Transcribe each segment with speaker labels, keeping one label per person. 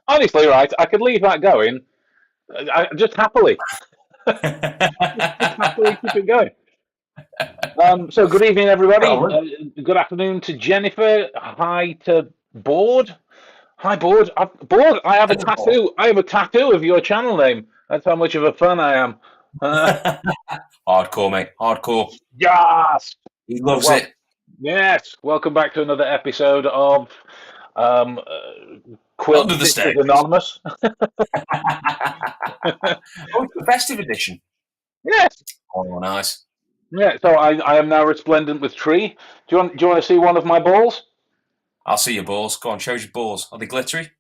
Speaker 1: Honestly, right, I could leave that going. Just happily, just happily keep it going. So good evening, everybody.
Speaker 2: Well,
Speaker 1: Good afternoon to Jennifer. Hi to Board. Hi, Board. Board. I have a
Speaker 2: hello.
Speaker 1: tattoo. I have a tattoo of your channel name. That's how much of a fan I am. Uh,
Speaker 2: Hardcore, mate. Hardcore.
Speaker 1: yes.
Speaker 2: He
Speaker 1: So,
Speaker 2: loves
Speaker 1: well,
Speaker 2: it.
Speaker 1: yes. Welcome back to another episode of um, Quilt
Speaker 2: Under the
Speaker 1: Sisters
Speaker 2: stairs.
Speaker 1: Anonymous.
Speaker 2: Oh, it's the festive edition.
Speaker 1: Yes.
Speaker 2: Oh, nice.
Speaker 1: Yeah. So I am now resplendent with tree. Do you want to see one of my balls?
Speaker 2: I'll see your balls. Go on, show us your balls. Are they glittery?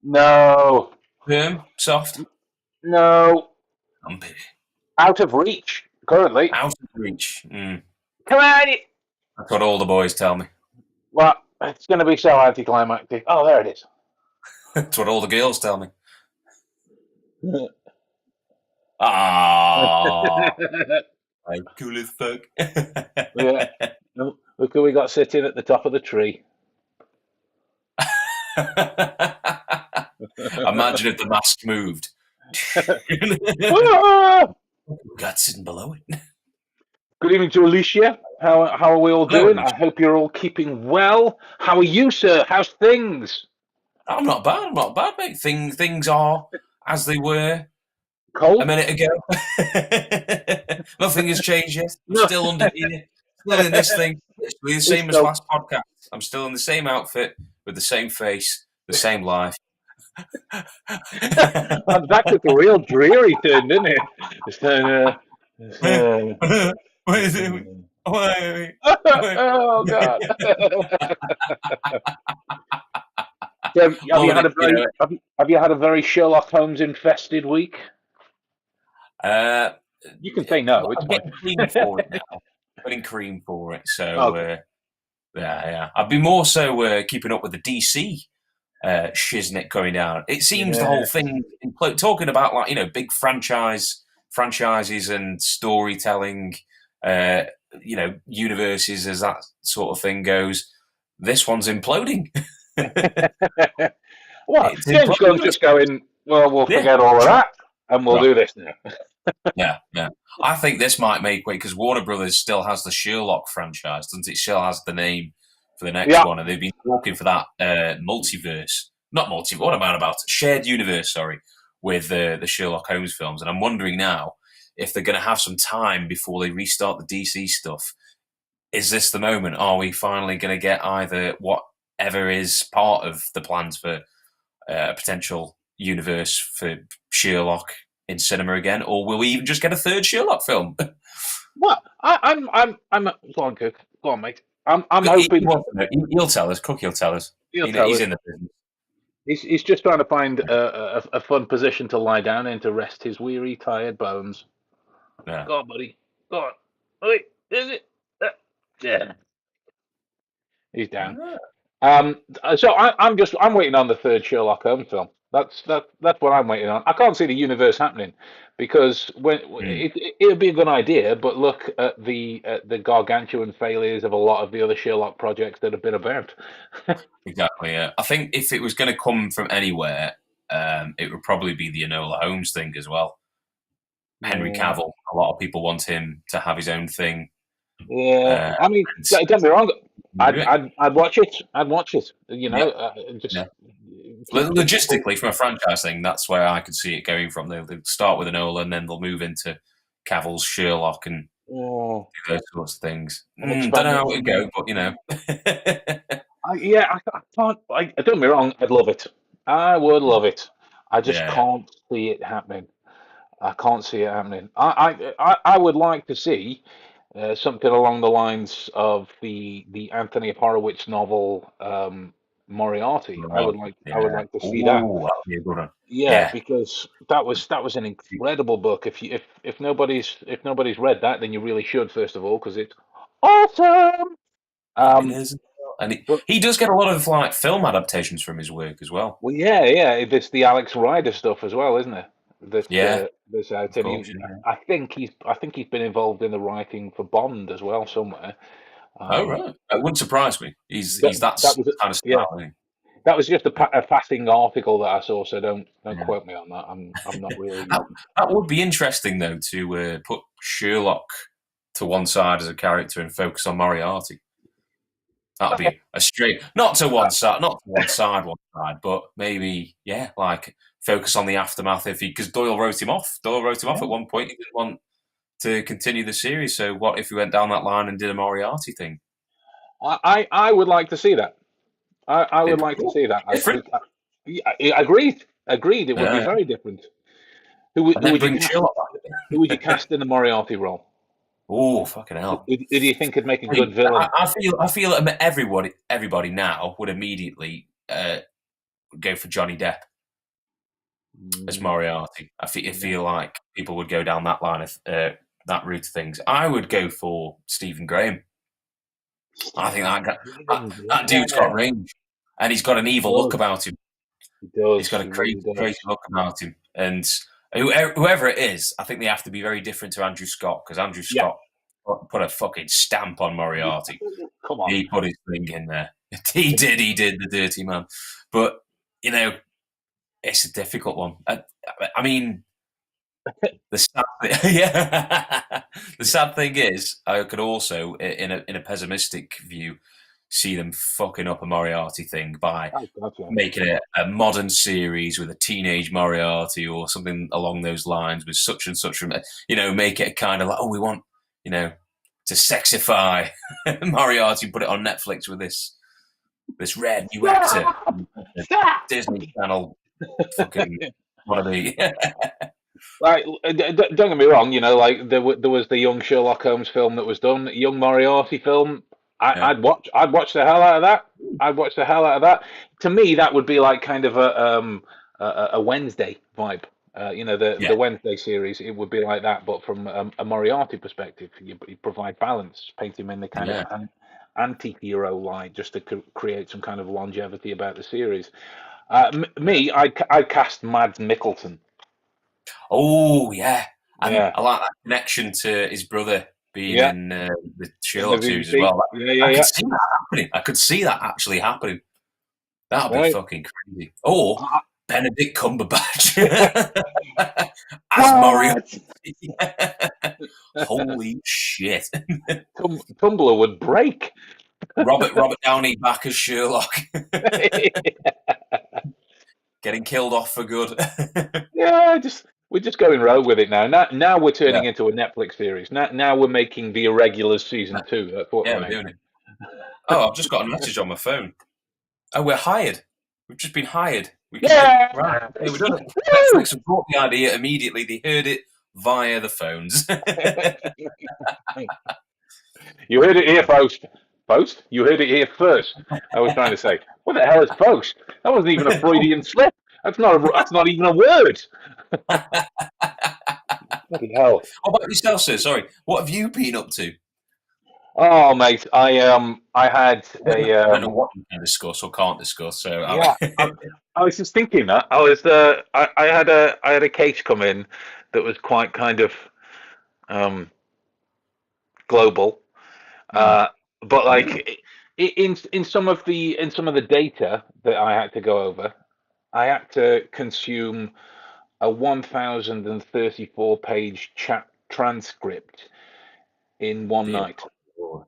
Speaker 1: No.
Speaker 2: Firm? Soft?
Speaker 1: No.
Speaker 2: Lumpy.
Speaker 1: Out of reach currently.
Speaker 2: Out of reach.
Speaker 1: Come on.
Speaker 2: That's what all the boys tell me.
Speaker 1: Well, it's going to be so anticlimactic. Oh, there it is.
Speaker 2: That's what all the girls tell me. Ah, I'm cool as fuck.
Speaker 1: Yeah. Look who we got sitting at the top of the tree.
Speaker 2: Imagine if the mask moved.
Speaker 1: Ah!
Speaker 2: Got sitting below it.
Speaker 1: Good evening to Alicia. How are we all
Speaker 2: Hello,
Speaker 1: doing?
Speaker 2: Alicia.
Speaker 1: I hope you're all keeping well. How are you, sir? How's things?
Speaker 2: I'm not bad. I'm not bad, mate. Things are as they were a
Speaker 1: Cold?
Speaker 2: minute ago. Nothing has changed yet. I'm
Speaker 1: No.
Speaker 2: still under here, still in this thing. It's the
Speaker 1: It's
Speaker 2: same as
Speaker 1: so
Speaker 2: last podcast. I'm still in the same outfit with the same face, the same life.
Speaker 1: that took a real dreary turn, didn't it? It's, it's,
Speaker 2: What is it? Wait, wait.
Speaker 1: oh God! So, have you
Speaker 2: Loving
Speaker 1: had
Speaker 2: it,
Speaker 1: a very have you had a very Sherlock Holmes infested week?
Speaker 2: Uh,
Speaker 1: You can say no. It's
Speaker 2: I'm
Speaker 1: fine.
Speaker 2: getting cream for it now. Getting cream for it. So,
Speaker 1: Okay.
Speaker 2: yeah. I've been more so keeping up with the DC shiznit going down. It seems the
Speaker 1: Yeah.
Speaker 2: whole thing, talking about like big franchises and storytelling, uh, universes as that sort of thing goes. This one's imploding.
Speaker 1: Well,
Speaker 2: It's
Speaker 1: James Gunn's
Speaker 2: imploding.
Speaker 1: just going. Well, we'll
Speaker 2: Yeah,
Speaker 1: forget all of
Speaker 2: drop,
Speaker 1: that, and we'll
Speaker 2: drop.
Speaker 1: do this now.
Speaker 2: Yeah. I think this might make way because Warner Brothers still has the Sherlock franchise, doesn't it? Still has the name for the next
Speaker 1: Yeah.
Speaker 2: one, and they've been talking for that multiverse, not multiverse. What am I about? Shared universe, sorry, with the Sherlock Holmes films. And I'm wondering now if they're going to have some time before they restart the DC stuff. Is this the moment? Are we finally going to get either whatever is part of the plans for a potential universe for Sherlock in cinema again, or will we even just get a third Sherlock film?
Speaker 1: Well, I'm. Go on, Cook. Go on, mate. I'm hoping
Speaker 2: He'll tell us. Cook, he'll tell us.
Speaker 1: he'll tell
Speaker 2: He's
Speaker 1: us.
Speaker 2: in the business.
Speaker 1: He's just trying to find a fun position to lie down in to rest his weary, tired bones.
Speaker 2: Yeah.
Speaker 1: Go on, buddy. Go on. Wait, is it? Yeah, he's down. So I'm waiting on the third Sherlock Holmes film. That's what I'm waiting on. I can't see the universe happening because
Speaker 2: Mm,
Speaker 1: it'd be a good idea, but look at the gargantuan failures of a lot of the other Sherlock projects that have been about.
Speaker 2: exactly. Yeah. I think if it was going to come from anywhere, it would probably be the Enola Holmes thing as well. Henry
Speaker 1: Yeah,
Speaker 2: Cavill. A lot of people want him to have his own thing.
Speaker 1: yeah.
Speaker 2: Uh,
Speaker 1: I mean,
Speaker 2: and
Speaker 1: don't get me wrong.
Speaker 2: do it.
Speaker 1: I'd watch it. I'd watch it. You
Speaker 2: Yeah.
Speaker 1: know, just
Speaker 2: Yeah.
Speaker 1: typical.
Speaker 2: Logistically, from a franchise thing, that's where I could see it going from. They'll start with Enola, and then they'll move into Cavill's Sherlock and
Speaker 1: Oh,
Speaker 2: those sorts of things.
Speaker 1: and
Speaker 2: Don't
Speaker 1: expand
Speaker 2: know
Speaker 1: it
Speaker 2: how it
Speaker 1: from
Speaker 2: would
Speaker 1: there.
Speaker 2: go, but
Speaker 1: Yeah, I can't. Don't get me wrong. I'd love it. I would love it. I just
Speaker 2: yeah,
Speaker 1: can't see it happening. I can't see it happening. I would like to see something along the lines of the Anthony Horowitz novel Moriarty.
Speaker 2: right,
Speaker 1: I would
Speaker 2: yeah.
Speaker 1: like to see that.
Speaker 2: Oh, that'd be a good one.
Speaker 1: Yeah,
Speaker 2: Yeah,
Speaker 1: because that was an incredible book. If nobody's read that, then you really should first of all because it's awesome.
Speaker 2: it
Speaker 1: Um,
Speaker 2: is. And
Speaker 1: but
Speaker 2: he does get a lot of like film adaptations from his work as well.
Speaker 1: well, yeah, it's the Alex Rider stuff as well, isn't it? That
Speaker 2: Yeah,
Speaker 1: that's out,
Speaker 2: of
Speaker 1: and
Speaker 2: course. Yeah.
Speaker 1: I think he's been involved in the writing for Bond as well somewhere.
Speaker 2: Oh
Speaker 1: Um,
Speaker 2: right, it wouldn't surprise me. He's
Speaker 1: that
Speaker 2: that
Speaker 1: that was
Speaker 2: kind of
Speaker 1: yeah,
Speaker 2: style. Isn't
Speaker 1: That was just a passing article that I saw, so don't
Speaker 2: Yeah.
Speaker 1: quote me on that. I'm not really.
Speaker 2: That, that would be interesting, though, to put Sherlock to one side as a character and focus on Moriarty. That'd be a straight, not to one side, but maybe, yeah, like focus on the aftermath because Doyle wrote him off. Doyle wrote him off at
Speaker 1: Yeah.
Speaker 2: one point. He didn't want to continue the series. So what if we went down that line and did a Moriarty thing?
Speaker 1: I would like to see that. I would
Speaker 2: It'd be
Speaker 1: like to
Speaker 2: cool.
Speaker 1: see that.
Speaker 2: Different.
Speaker 1: Yeah, agreed. Agreed. It would be
Speaker 2: Yeah.
Speaker 1: very different.
Speaker 2: And
Speaker 1: Who
Speaker 2: then
Speaker 1: would you
Speaker 2: bring
Speaker 1: cast?
Speaker 2: Sherlock
Speaker 1: Who would you
Speaker 2: back.
Speaker 1: cast in the Moriarty role?
Speaker 2: Oh, fucking hell.
Speaker 1: Who do you think could make a good
Speaker 2: I,
Speaker 1: villain?
Speaker 2: I feel I feel that everybody now would immediately go for Johnny Depp as
Speaker 1: Mm,
Speaker 2: Moriarty. I
Speaker 1: yeah.
Speaker 2: feel like people would go down that line of that route of things. I would go for Stephen Graham. I think that dude's got
Speaker 1: Yeah,
Speaker 2: range, and he's got an
Speaker 1: he
Speaker 2: evil look
Speaker 1: does.
Speaker 2: about him.
Speaker 1: He
Speaker 2: He's
Speaker 1: does.
Speaker 2: got a
Speaker 1: He
Speaker 2: crazy,
Speaker 1: really does.
Speaker 2: crazy look about him, and whoever it is, I think they have to be very different to Andrew Scott because Andrew
Speaker 1: Yeah.
Speaker 2: Scott put a fucking stamp on Moriarty.
Speaker 1: Come on.
Speaker 2: He put his thing in there. He did. He did, the dirty man. But you know, it's a difficult one. I mean, the sad yeah, the sad thing is, I could also, in a pessimistic view, see them fucking up a Moriarty thing by
Speaker 1: Oh, God, yeah.
Speaker 2: making it a modern series with a teenage Moriarty or something along those lines with such and such. Make it kind of like, oh, we want, to sexify Moriarty, put it on Netflix with this red new actor,
Speaker 1: Stop! Stop!
Speaker 2: Disney Channel, fucking one of the
Speaker 1: Like, don't get me wrong. Like there was the young Sherlock Holmes film that was done, young Moriarty film.
Speaker 2: yeah,
Speaker 1: I'd watch the hell out of that. I'd watch the hell out of that. To me, that would be like kind of a Wednesday vibe. The
Speaker 2: yeah,
Speaker 1: Wednesday series. It would be like that, but from a Moriarty perspective. You provide balance, paint him in the kind of
Speaker 2: yeah.
Speaker 1: anti-hero light, just to create some kind of longevity about the series. Me, I cast Mads Mikkelsen.
Speaker 2: Oh yeah, and
Speaker 1: Yeah,
Speaker 2: I like that connection to his brother being
Speaker 1: yeah.
Speaker 2: in the
Speaker 1: In the
Speaker 2: Sherlock series as
Speaker 1: BBC.
Speaker 2: well.
Speaker 1: Yeah, yeah,
Speaker 2: I could
Speaker 1: yeah.
Speaker 2: see that happening. I could see that actually happening. That would be
Speaker 1: Right.
Speaker 2: fucking crazy. Or
Speaker 1: Uh,
Speaker 2: Benedict Cumberbatch as Mario.
Speaker 1: what?
Speaker 2: Holy shit!
Speaker 1: Tumblr would break.
Speaker 2: Robert Downey back as Sherlock, getting killed off for good.
Speaker 1: Yeah, we're just going rogue with it now. Now we're
Speaker 2: Yeah,
Speaker 1: turning into a Netflix series. Now we're making The Irregulars season 2. That's what
Speaker 2: yeah,
Speaker 1: we're
Speaker 2: we're doing
Speaker 1: making.
Speaker 2: it. Oh, I've just got a message on my phone. Oh, we're hired. We've just been hired. We can do
Speaker 1: Yeah.
Speaker 2: right. Okay, we've done it.
Speaker 1: Woo!
Speaker 2: Netflix have brought the idea immediately. They heard it via the phones.
Speaker 1: You heard it here, post. Post? You heard it here first. I was trying to say, what the hell is post? That wasn't even a Freudian slip. That's not even a word. Bloody hell.
Speaker 2: What about yourself, sir? Sorry. What have you been up to?
Speaker 1: Oh, mate, I had
Speaker 2: I don't know what you can discuss or can't discuss. So,
Speaker 1: yeah. I was just thinking that I had a case come in that was quite kind of um, global,
Speaker 2: Hmm.
Speaker 1: but like in some of the data that I had to go over, I had to consume a 1,034 page chat transcript in one
Speaker 2: Dear
Speaker 1: night.
Speaker 2: Lord.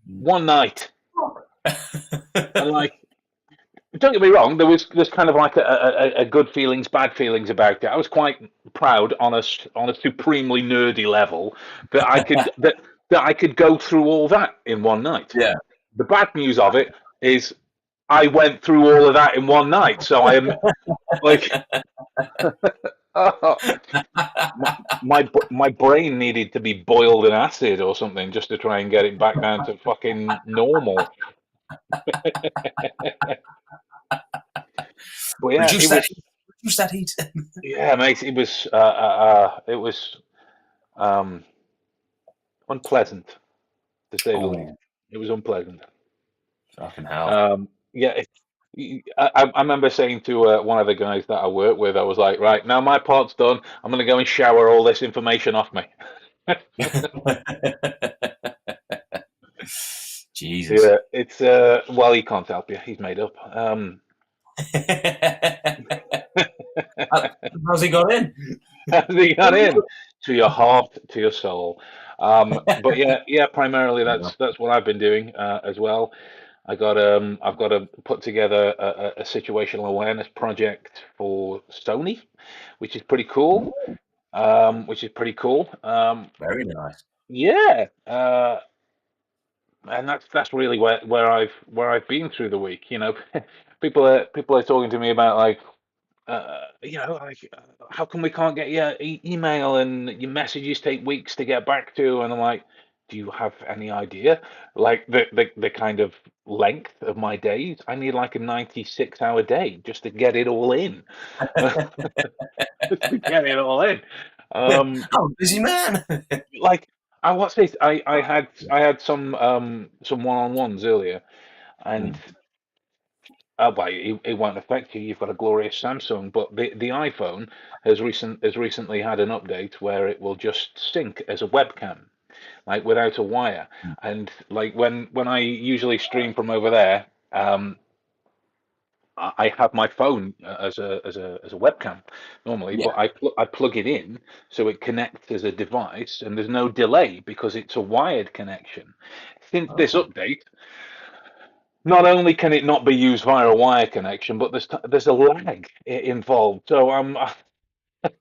Speaker 1: One night, and like, don't get me wrong, there's kind of like a good feelings, bad feelings about it. I was quite proud on a supremely nerdy level that I could go through all that in one night.
Speaker 2: Yeah.
Speaker 1: The bad news of it is I went through all of that in one night, so I am like, oh, my brain needed to be boiled in acid or something just to try and get it back down to fucking normal. But yeah,
Speaker 2: Reduce
Speaker 1: it
Speaker 2: that
Speaker 1: was.
Speaker 2: heat. Reduce that heat.
Speaker 1: Yeah, mate, it was um, unpleasant to say the least.
Speaker 2: Oh,
Speaker 1: It was unpleasant.
Speaker 2: fucking hell.
Speaker 1: Yeah, I remember saying to one of the guys that I work with, I was like, right, now my part's done. I'm going to go and shower all this information off me.
Speaker 2: Jesus.
Speaker 1: Yeah, it's well, he can't help you. He's made up.
Speaker 2: How's he got in?
Speaker 1: He got in to your heart, to your soul. But yeah, yeah, primarily that's what I've been doing as well. I've got to put together a situational awareness project for Sony, which is pretty cool. Which is pretty cool.
Speaker 2: Very nice.
Speaker 1: Yeah, and that's really where I've been through the week. You know, people are talking to me about like how come we can't get your email and your messages take weeks to get back to? And I'm like, do you have any idea? Like the kind of length of my days? I need like a 96-hour day just to get it all in. Just to get it all in. Um,
Speaker 2: I'm a busy man.
Speaker 1: like what's this? I had some one-on-ones earlier, and well, it won't affect you. You've got a glorious Samsung, but the iPhone has recently had an update where it will just sync as a webcam, like without a wire. And like when I usually stream from over there, I have my phone as a webcam normally,
Speaker 2: Yeah.
Speaker 1: but I plug it in so it connects as a device, and there's no delay because it's a wired connection. Since this
Speaker 2: Oh.
Speaker 1: update, not only can it not be used via a wire connection, but there's a lag involved. So
Speaker 2: Oh.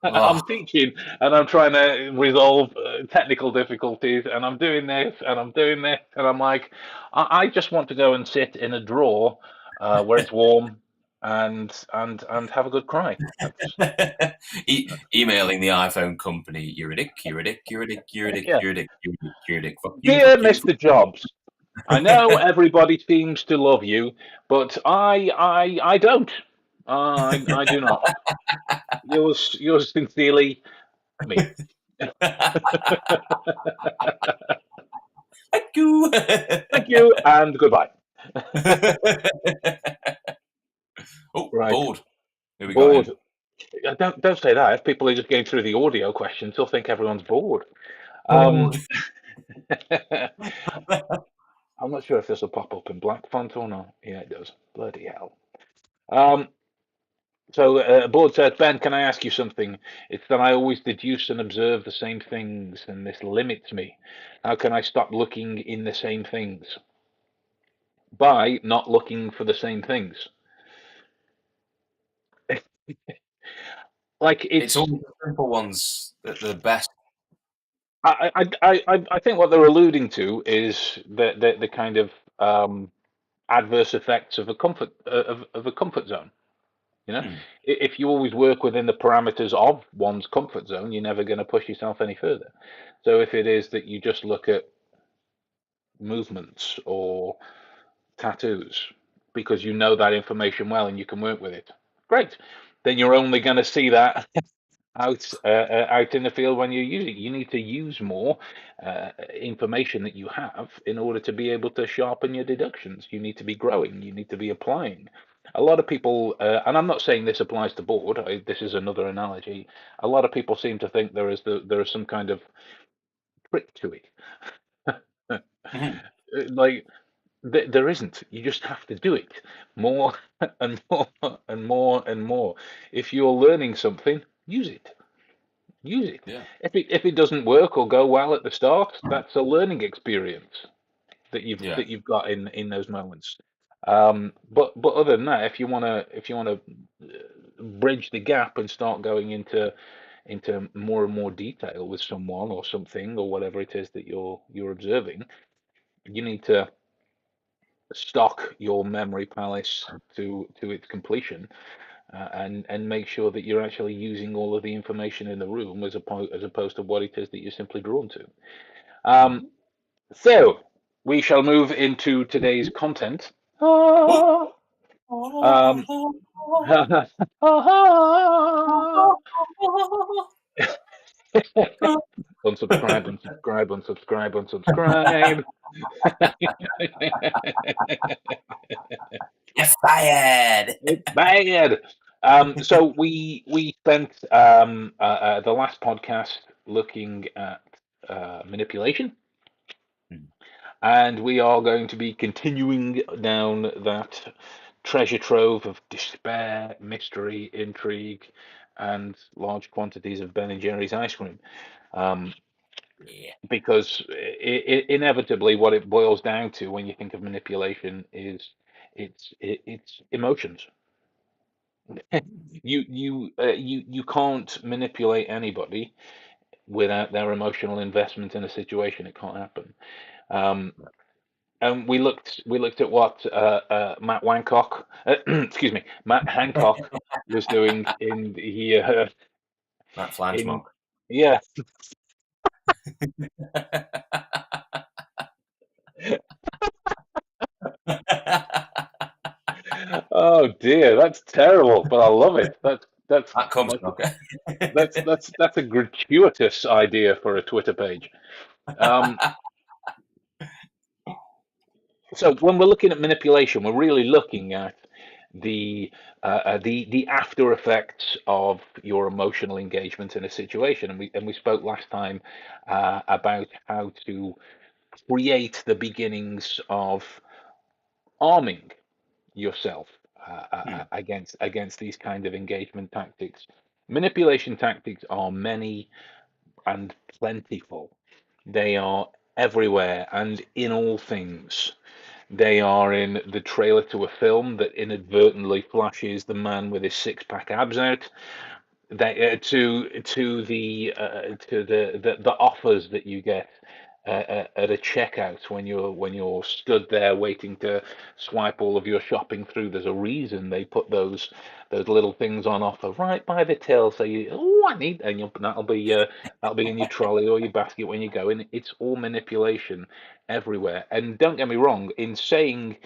Speaker 1: I'm teaching and I'm trying to resolve technical difficulties, and I'm doing this and I'm doing this, and I'm like, I just want to go and sit in a drawer where it's warm and have a good cry. That's
Speaker 2: Emailing the iPhone company, you're a dick, you're a dick, you're a dick, you're a dick,
Speaker 1: yeah.
Speaker 2: you're a dick, you're a dick, you're a dick. Fuck you,
Speaker 1: Dear
Speaker 2: fuck you, fuck
Speaker 1: Mr. Jobs, I know everybody seems to love you, but I don't. I do not. Yours sincerely, me.
Speaker 2: Thank you.
Speaker 1: Thank you and goodbye.
Speaker 2: Oh,
Speaker 1: Right,
Speaker 2: bored. Who we got
Speaker 1: bored.
Speaker 2: in?
Speaker 1: Don't say that. If people are just going through the audio questions, they'll think everyone's bored. Um,
Speaker 2: Bored.
Speaker 1: I'm not sure if this will pop up in black font or not. Yeah, it does. Bloody hell. Um, Board says, Ben, can I ask you something? It's that I always deduce and observe the same things, and this limits me. How can I stop looking in the same things? By not looking for the same things. Like
Speaker 2: It's
Speaker 1: it's,
Speaker 2: all the simple ones that are the best.
Speaker 1: I think what they're alluding to is the kind of adverse effects of a of a comfort zone. You know,
Speaker 2: Hmm.
Speaker 1: if you always work within the parameters of one's comfort zone, you're never going to push yourself any further. So if it is that you just look at movements or tattoos because you know that information well and you can work with it, great. Then you're only going to see that out in the field when you use it. You need to use more information that you have in order to be able to sharpen your deductions. You need to be growing. You need to be applying. A lot of people, and I'm not saying this applies to board. This is another analogy. A lot of people seem to think there is some kind of trick to it.
Speaker 2: Mhm.
Speaker 1: Like there isn't. You just have to do it more and more and more and more. If you're learning something, use it. Use it.
Speaker 2: Yeah.
Speaker 1: If it doesn't work or go well at the start, that's a learning experience
Speaker 2: Yeah.
Speaker 1: that you've got in those moments. But other than that, if you wanna bridge the gap and start going into more and more detail with someone or something or whatever it is that you're observing, you need to stock your memory palace to its completion, and make sure that you're actually using all of the information in the room as opposed to what it is that you're simply drawn to. Um, so we shall move into today's content. Ah, um, unsubscribe, unsubscribe, unsubscribe, unsubscribe.
Speaker 2: You're fired.
Speaker 1: It's bad. So we spent the last podcast looking at manipulation, and we are going to be continuing down that treasure trove of despair, mystery, intrigue, and large quantities of Ben and Jerry's ice cream. Um,
Speaker 2: Yeah.
Speaker 1: because inevitably, what it boils down to when you think of manipulation is it's emotions. You can't manipulate anybody without their emotional investment in a situation. It can't happen. Um, and we looked at what Matt Wancock, excuse me, Matt Hancock was doing in the
Speaker 2: That flange
Speaker 1: in
Speaker 2: monk.
Speaker 1: yeah. Oh dear, that's terrible, but I love it. That's
Speaker 2: That comes
Speaker 1: that's
Speaker 2: knock.
Speaker 1: that's a gratuitous idea for a Twitter page. Um, so when we're looking at manipulation, we're really looking at the the after effects of your emotional engagement in a situation, and we spoke last time about how to create the beginnings of arming yourself
Speaker 2: Hmm.
Speaker 1: against these kind of engagement tactics. Manipulation tactics are many and plentiful. They are everywhere and in all things. They are in the trailer to a film that inadvertently flashes the man with his six-pack abs out. They, to the offers that you get at a checkout when you're stood there waiting to swipe all of your shopping through. There's a reason they put those little things on offer right by the till, so you oh I need and that'll be in your trolley or your basket when you go in. It's all manipulation everywhere. And don't get me wrong, in saying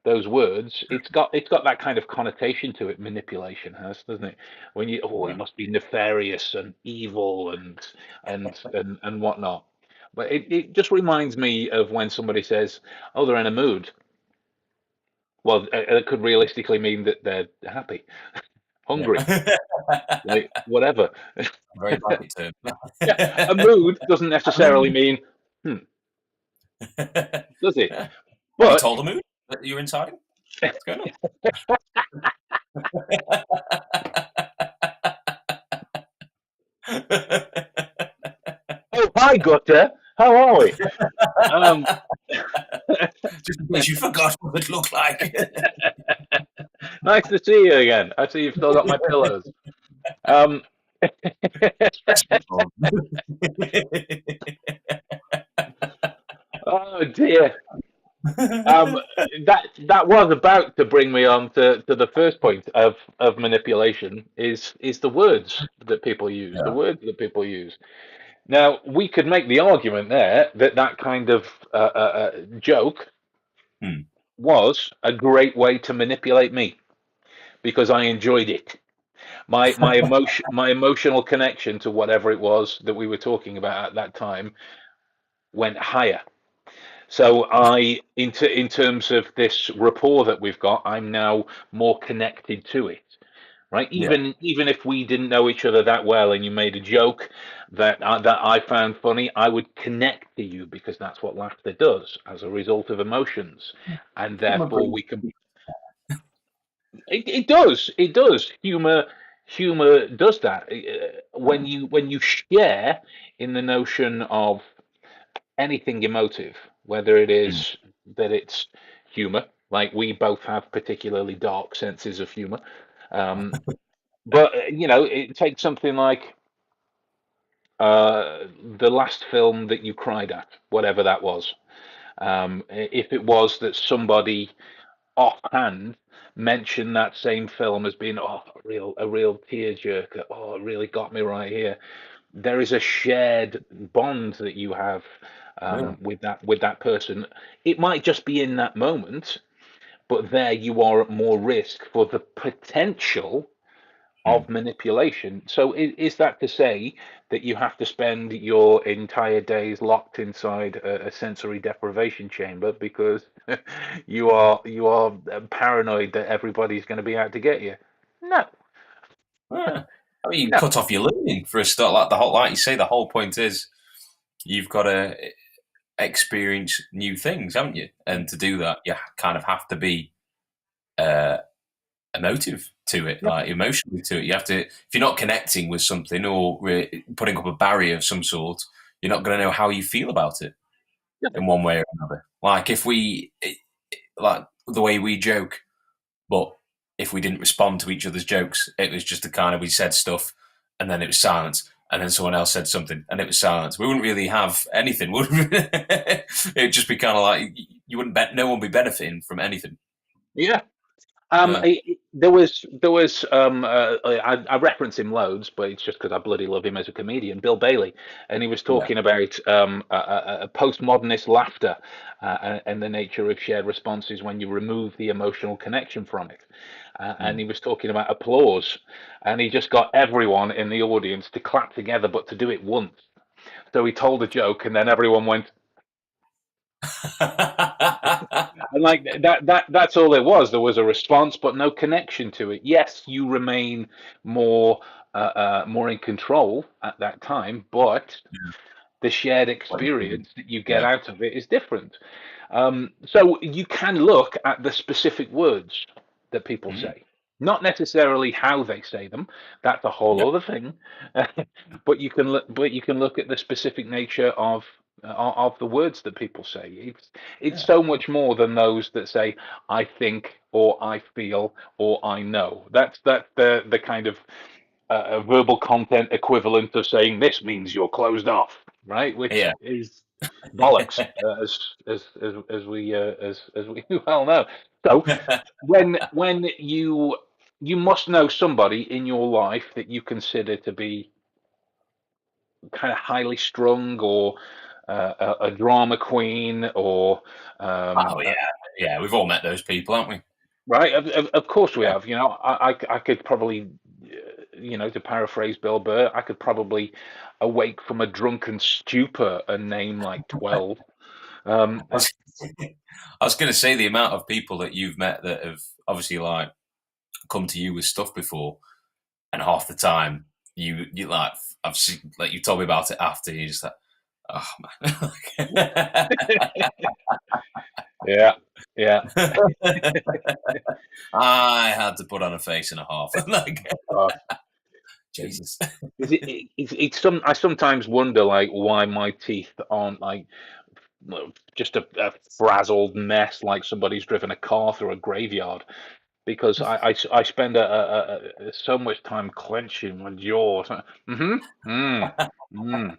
Speaker 1: those words, it's got that kind of connotation to it. Manipulation has, doesn't it? When you oh, he
Speaker 2: Yeah.
Speaker 1: must be nefarious and evil and whatnot. But it just reminds me of when somebody says, "Oh, they're in a mood." Well, it could realistically mean that they're happy,
Speaker 2: Yeah.
Speaker 1: hungry, like whatever.
Speaker 2: Very blanket term.
Speaker 1: Yeah, a mood doesn't necessarily mean, hmm, does it?
Speaker 2: Have you
Speaker 1: But
Speaker 2: told the moon that you're inside him? What's going on?
Speaker 1: oh, hi, Gutter. How are we? Um,
Speaker 2: Just in case you forgot what it looked like.
Speaker 1: nice to see you again. I see you've still got my pillows. Um,
Speaker 2: Especially for
Speaker 1: oh dear. Um, that was about to bring me on to the first point of manipulation is the words that people use. The
Speaker 2: Yeah.
Speaker 1: words that people use. Now we could make the argument there that that kind of joke
Speaker 2: Hmm.
Speaker 1: was a great way to manipulate me because I enjoyed it. My emotional connection to whatever it was that we were talking about at that time went higher. So in terms of this rapport that we've got, I'm now more connected to it, right?
Speaker 2: Yeah.
Speaker 1: Even if we didn't know each other that well, and you made a joke that I found funny, I would connect to you because that's what laughter does as a result of emotions, and
Speaker 2: Give him a
Speaker 1: therefore
Speaker 2: brief.
Speaker 1: we can. It does. It does. Humor does that. When you share in the notion of anything emotive, whether it
Speaker 2: Hmm.
Speaker 1: is that it's humor, like we both have particularly dark senses of humor, um, but it takes something like the last film that you cried at, whatever that was. If it was that somebody offhand mentioned that same film as being a real tearjerker, oh, it really got me right here. There is a shared bond that you have
Speaker 2: Really?
Speaker 1: with that person. It might just be in that moment, but there you are at more risk for the potential
Speaker 2: Hmm.
Speaker 1: of manipulation. So is that to say that you have to spend your entire days locked inside a sensory deprivation chamber because you are paranoid that everybody's going to be out to get you? No,
Speaker 2: Yeah. I mean, you
Speaker 1: no.
Speaker 2: cut off your learning for a start. Like you say, the whole point is you've got to. experience new things, haven't you? And to do that, you kind of have to be uh, emotive to it,
Speaker 1: Yeah,
Speaker 2: like emotionally to it. You have to, if you're not connecting with something or putting up a barrier of some sort, you're not going to know how you feel about it
Speaker 1: yeah,
Speaker 2: in one way or another. Like if we, like the way we joke, but if we didn't respond to each other's jokes, it was just a kind of we said stuff and then it was silence. And then someone else said something, and it was silence. We wouldn't really have anything, would we? It'd just be kind of like you wouldn't bet. No one would be benefiting from anything.
Speaker 1: yeah.
Speaker 2: Yeah,
Speaker 1: I reference him loads, but it's just because I bloody love him as a comedian, Bill Bailey, and he was
Speaker 2: yeah,
Speaker 1: talking about a postmodernist laughter and the nature of shared responses when you remove the emotional connection from it. And
Speaker 2: mm.
Speaker 1: he was talking about applause, and he just got everyone in the audience to clap together, but to do it once. So he told a joke, and then everyone went, and like that's all it was. There was a response, but no connection to it. Yes, you remain more more in control at that time, but the shared experience that you get
Speaker 2: yeah,
Speaker 1: out of it is different. So you can look at the specific words that people
Speaker 2: mm.
Speaker 1: say, not necessarily how they say them. That's a
Speaker 2: Yeah,
Speaker 1: whole other thing. But you can look at the specific nature of the words that people say. It's
Speaker 2: yeah,
Speaker 1: so much more than those that say I think or I feel or I know. That's the kind of verbal content equivalent of saying this means you're closed off, right? Which
Speaker 2: yeah,
Speaker 1: is bollocks, as we well know. So when you must know somebody in your life that you consider to be kind of highly strung or a drama queen or
Speaker 2: oh yeah, yeah. We've all met those people, haven't we?
Speaker 1: right. Of course we
Speaker 2: Yeah.
Speaker 1: have. You know, I could probably, you know, to paraphrase Bill Burr, I could probably awake from a drunken stupor and name like 12. Um,
Speaker 2: I was, I was going to say the amount of people that you've met that have obviously like come to you with stuff before, and half the time you like I've seen like you told me about it after you just like oh man.
Speaker 1: yeah, yeah.
Speaker 2: I had to put on a face and a half. Like
Speaker 1: Uh,
Speaker 2: Jesus.
Speaker 1: I sometimes wonder like why my teeth aren't like just a frazzled mess like somebody's driven a car through a graveyard because I spend so much time clenching my jaw. Mm-hmm. Mm, mm.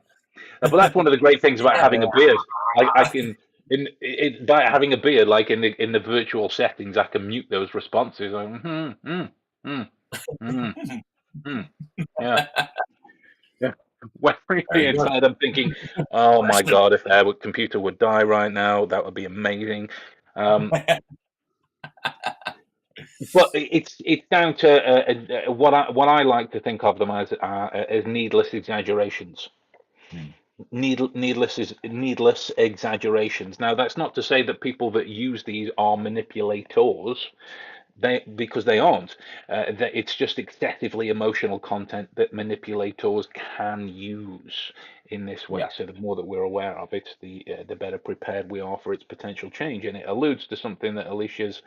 Speaker 1: But that's one of the great things about having a beard. I can by having a beard, like in the virtual settings, I can mute those responses. Like, mm, mm, mm, mm. Yeah, yeah. When really
Speaker 2: Very good.
Speaker 1: inside, I'm thinking, oh my God, if our computer would die right now, that would be amazing. Um, but it's down to what I like to think of them as needless exaggerations.
Speaker 2: Hmm.
Speaker 1: Needless exaggerations. Now, that's not to say that people that use these are manipulators. Because they aren't. That it's just excessively emotional content that manipulators can use in this way.
Speaker 2: Yeah,
Speaker 1: So the more that we're aware of it, the better prepared we are for its potential change. And it alludes to something that Alicia's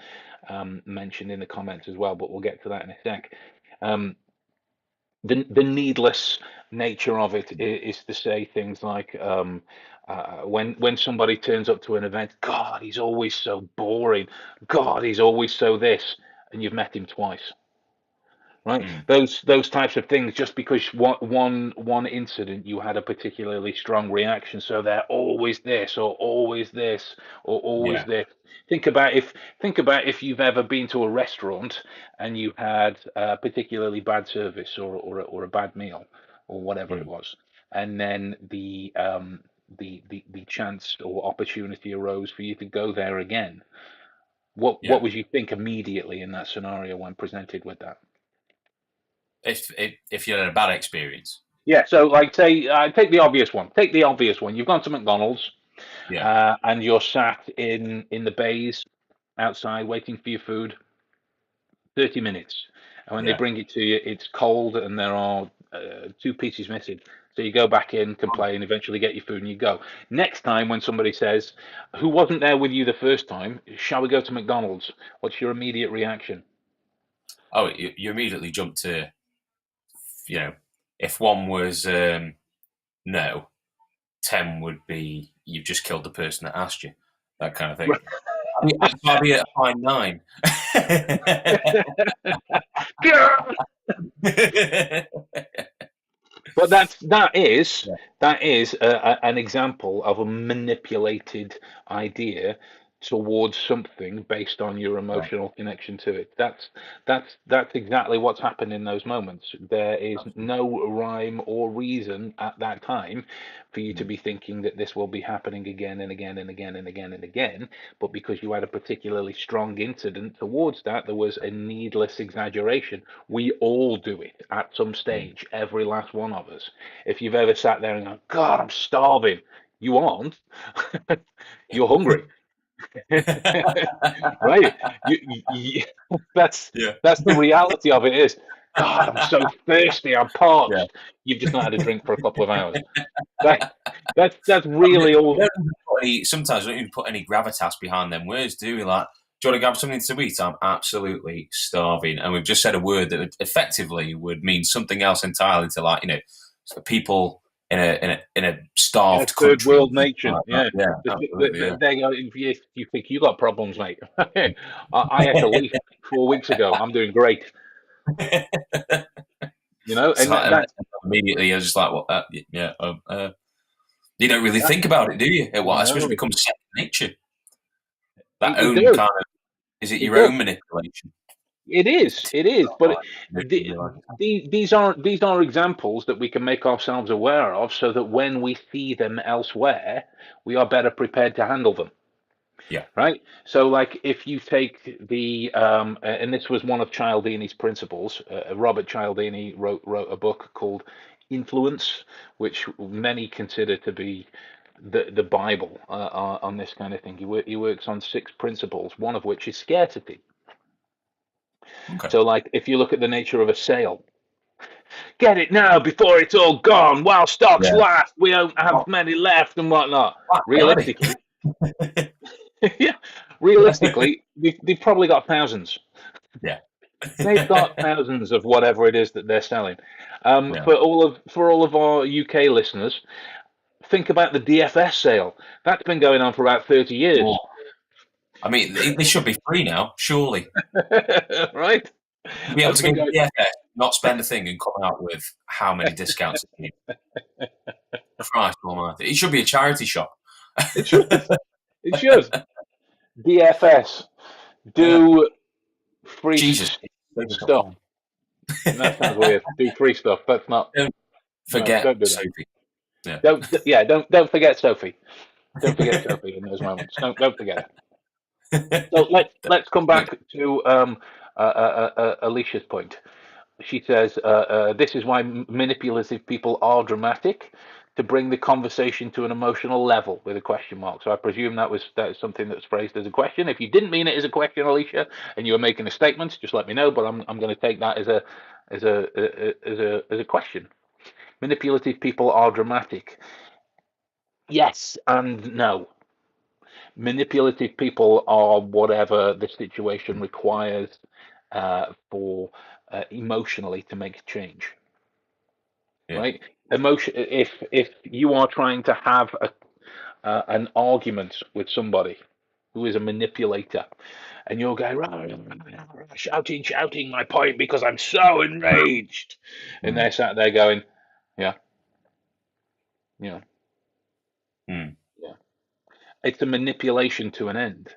Speaker 1: mentioned in the comments as well. But we'll get to that in a sec. Um, the needless nature of it is to say things like when somebody turns up to an event, God, he's always so boring. God, he's always so this, and you've met him twice, right?
Speaker 2: hmm.
Speaker 1: Those types of things. Just because one incident you had a particularly strong reaction, so they're always this or always this or always
Speaker 2: Yeah,
Speaker 1: this. Think about if you've ever been to a restaurant and you had particularly bad service or a bad meal or whatever it
Speaker 2: hmm.
Speaker 1: was, and then the chance or opportunity arose for you to go there again. What
Speaker 2: Yeah.
Speaker 1: would you think immediately in that scenario when presented with that?
Speaker 2: If you had a bad experience,
Speaker 1: Yeah, so like say take the obvious one. Take the obvious one. You've gone to McDonald's
Speaker 2: yeah,
Speaker 1: and you're sat in the bays outside waiting for your food, 30 minutes. And when they
Speaker 2: Yeah.
Speaker 1: bring it to you, it's cold and there are two pieces missing. So you go back in, complain, eventually get your food, and you go. Next time, when somebody says, "Who wasn't there with you the first time? Shall we go to McDonald's?" What's your immediate reaction?
Speaker 2: Oh, you immediately jump to, if one was no, 10 would be you've just killed the person that asked you, that kind of thing. I'd be at a fine 9.
Speaker 1: But that is
Speaker 2: Yeah,
Speaker 1: an example of a manipulated idea towards something based on your
Speaker 2: yeah,
Speaker 1: emotional connection to it. That's exactly what's happened in those moments. There is
Speaker 2: absolutely.
Speaker 1: no rhyme or reason at that time for you to
Speaker 2: Mm,
Speaker 1: be thinking that this will be happening again and again and again and again and again. But because you had a particularly strong incident towards that, there was a needless exaggeration. We all do it at some
Speaker 2: mm.
Speaker 1: stage, every last one of us. If you've ever sat there and gone, God, I'm starving, you aren't. You're hungry, right? You, that's
Speaker 2: Yeah,
Speaker 1: that's the reality of it. Is God, I'm so thirsty, I'm
Speaker 2: yeah.
Speaker 1: parched. You've just not had a drink for a couple of hours. That that's
Speaker 2: I mean,
Speaker 1: really
Speaker 2: we
Speaker 1: all.
Speaker 2: don't even sometimes we don't even put any gravitas behind them words, do we? Like, do you want to grab something to eat? I'm absolutely starving. And we've just said a word that effectively would mean something else entirely to, like, people in a
Speaker 1: Yeah,
Speaker 2: starved
Speaker 1: third
Speaker 2: country.
Speaker 1: world nation.
Speaker 2: Like that.
Speaker 1: Yeah,
Speaker 2: Yeah, absolutely.
Speaker 1: they go. If you think you got problems, mate. I ate a leaf 4 weeks ago. I'm doing great.
Speaker 2: Yeah.
Speaker 1: And
Speaker 2: So immediately I was just like, well, yeah. You don't really
Speaker 1: that
Speaker 2: think about it, do you? I suppose it
Speaker 1: no,
Speaker 2: becomes second nature. That
Speaker 1: it
Speaker 2: own
Speaker 1: does.
Speaker 2: kind of, is it
Speaker 1: It
Speaker 2: your
Speaker 1: does.
Speaker 2: own manipulation?
Speaker 1: It is. It is. But
Speaker 2: You don't realise.
Speaker 1: these are examples that we can make ourselves aware of, so that when we see them elsewhere, we are better prepared to handle them.
Speaker 2: Yeah.
Speaker 1: Right. So, like, if you take and this was one of Cialdini's principles. Robert Cialdini wrote a book called Influence, which many consider to be the Bible on this kind of thing. He works on 6 principles, one of which is scarcity.
Speaker 2: Okay.
Speaker 1: So, like, if you look at the nature of a sale, get it now before it's all gone, while stocks
Speaker 2: Yeah.
Speaker 1: last. We don't have
Speaker 2: Oh,
Speaker 1: many left and whatnot.
Speaker 2: that guy.
Speaker 1: Realistically, yeah, realistically, they've probably got thousands.
Speaker 2: Yeah.
Speaker 1: They've got thousands of whatever it is that they're selling.
Speaker 2: Yeah.
Speaker 1: For all of our UK listeners, think about the DFS sale. That's been going on for about 30 years,
Speaker 2: Oh, I mean, they should be free now, surely.
Speaker 1: right?
Speaker 2: To be able
Speaker 1: That's
Speaker 2: to
Speaker 1: been
Speaker 2: go to
Speaker 1: going.
Speaker 2: DFS, not spend a thing, and come out with how many discounts it needs. Christ almighty. It should be a charity shop.
Speaker 1: It should. It should. DFS. Do free
Speaker 2: Jesus.
Speaker 1: stuff. That sounds weird. Do free stuff. That's not.
Speaker 2: Don't
Speaker 1: No,
Speaker 2: forget
Speaker 1: don't do that.
Speaker 2: Sophie. Yeah.
Speaker 1: Don't forget Sophie. Don't forget Sophie in those moments. Don't forget her. So let's come back to Alicia's point. She says this is why manipulative people are dramatic, to bring the conversation to an emotional level with a question mark. So I presume that is something that's phrased as a question. If you didn't mean it as a question, Alicia, and you were making a statement, just let me know. But I'm going to take that as a question. Manipulative people are dramatic. Yes and no. Manipulative people are whatever the situation requires for emotionally to make a change.
Speaker 2: Yeah.
Speaker 1: Right? Emotion. If you are trying to have an argument with somebody who is a manipulator, and you're going shouting my point because I'm so enraged, and
Speaker 2: Mm.
Speaker 1: they're sat there going, yeah, yeah,
Speaker 2: Mm.
Speaker 1: yeah. It's a manipulation to an end.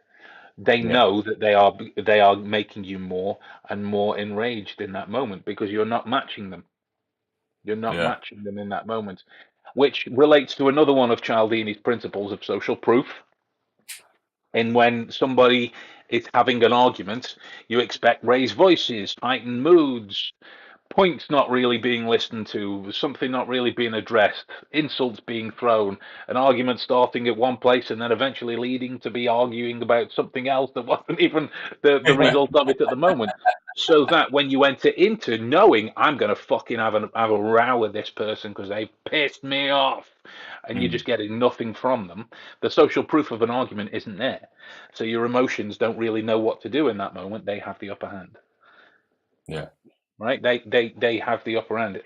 Speaker 1: They
Speaker 2: Yeah.
Speaker 1: know that they are making you more and more enraged in that moment because you're not matching them. You're not
Speaker 2: Yeah.
Speaker 1: matching them in that moment, which relates to another one of Cialdini's principles of social proof. And when somebody is having an argument, you expect raised voices, heightened moods, points not really being listened to, something not really being addressed, insults being thrown, an argument starting at one place and then eventually leading to be arguing about something else that wasn't even the result of it at the moment. So that when you enter into knowing I'm going to fucking have a row with this person because they pissed me off, and you're
Speaker 2: Mm.
Speaker 1: just getting nothing from them, the social proof of an argument isn't there. So your emotions don't really know what to do in that moment. They have the upper hand.
Speaker 2: Yeah.
Speaker 1: Right? They have the upper hand.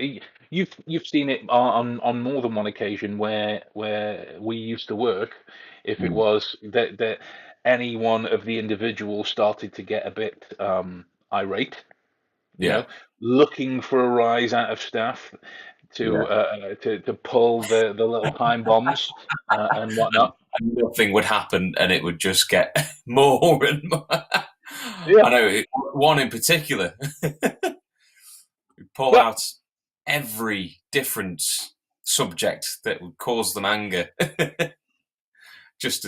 Speaker 1: You've seen it on more than one occasion where we used to work. If it
Speaker 2: Mm.
Speaker 1: was that any one of the individuals started to get a bit irate, you
Speaker 2: Yeah.
Speaker 1: know, looking for a rise out of staff
Speaker 2: Yeah.
Speaker 1: to pull the little time bombs and whatnot.
Speaker 2: And nothing would happen, and it would just get more and more.
Speaker 1: Yeah.
Speaker 2: I know one in particular. We pull
Speaker 1: Well,
Speaker 2: out every different subject that would cause them anger, just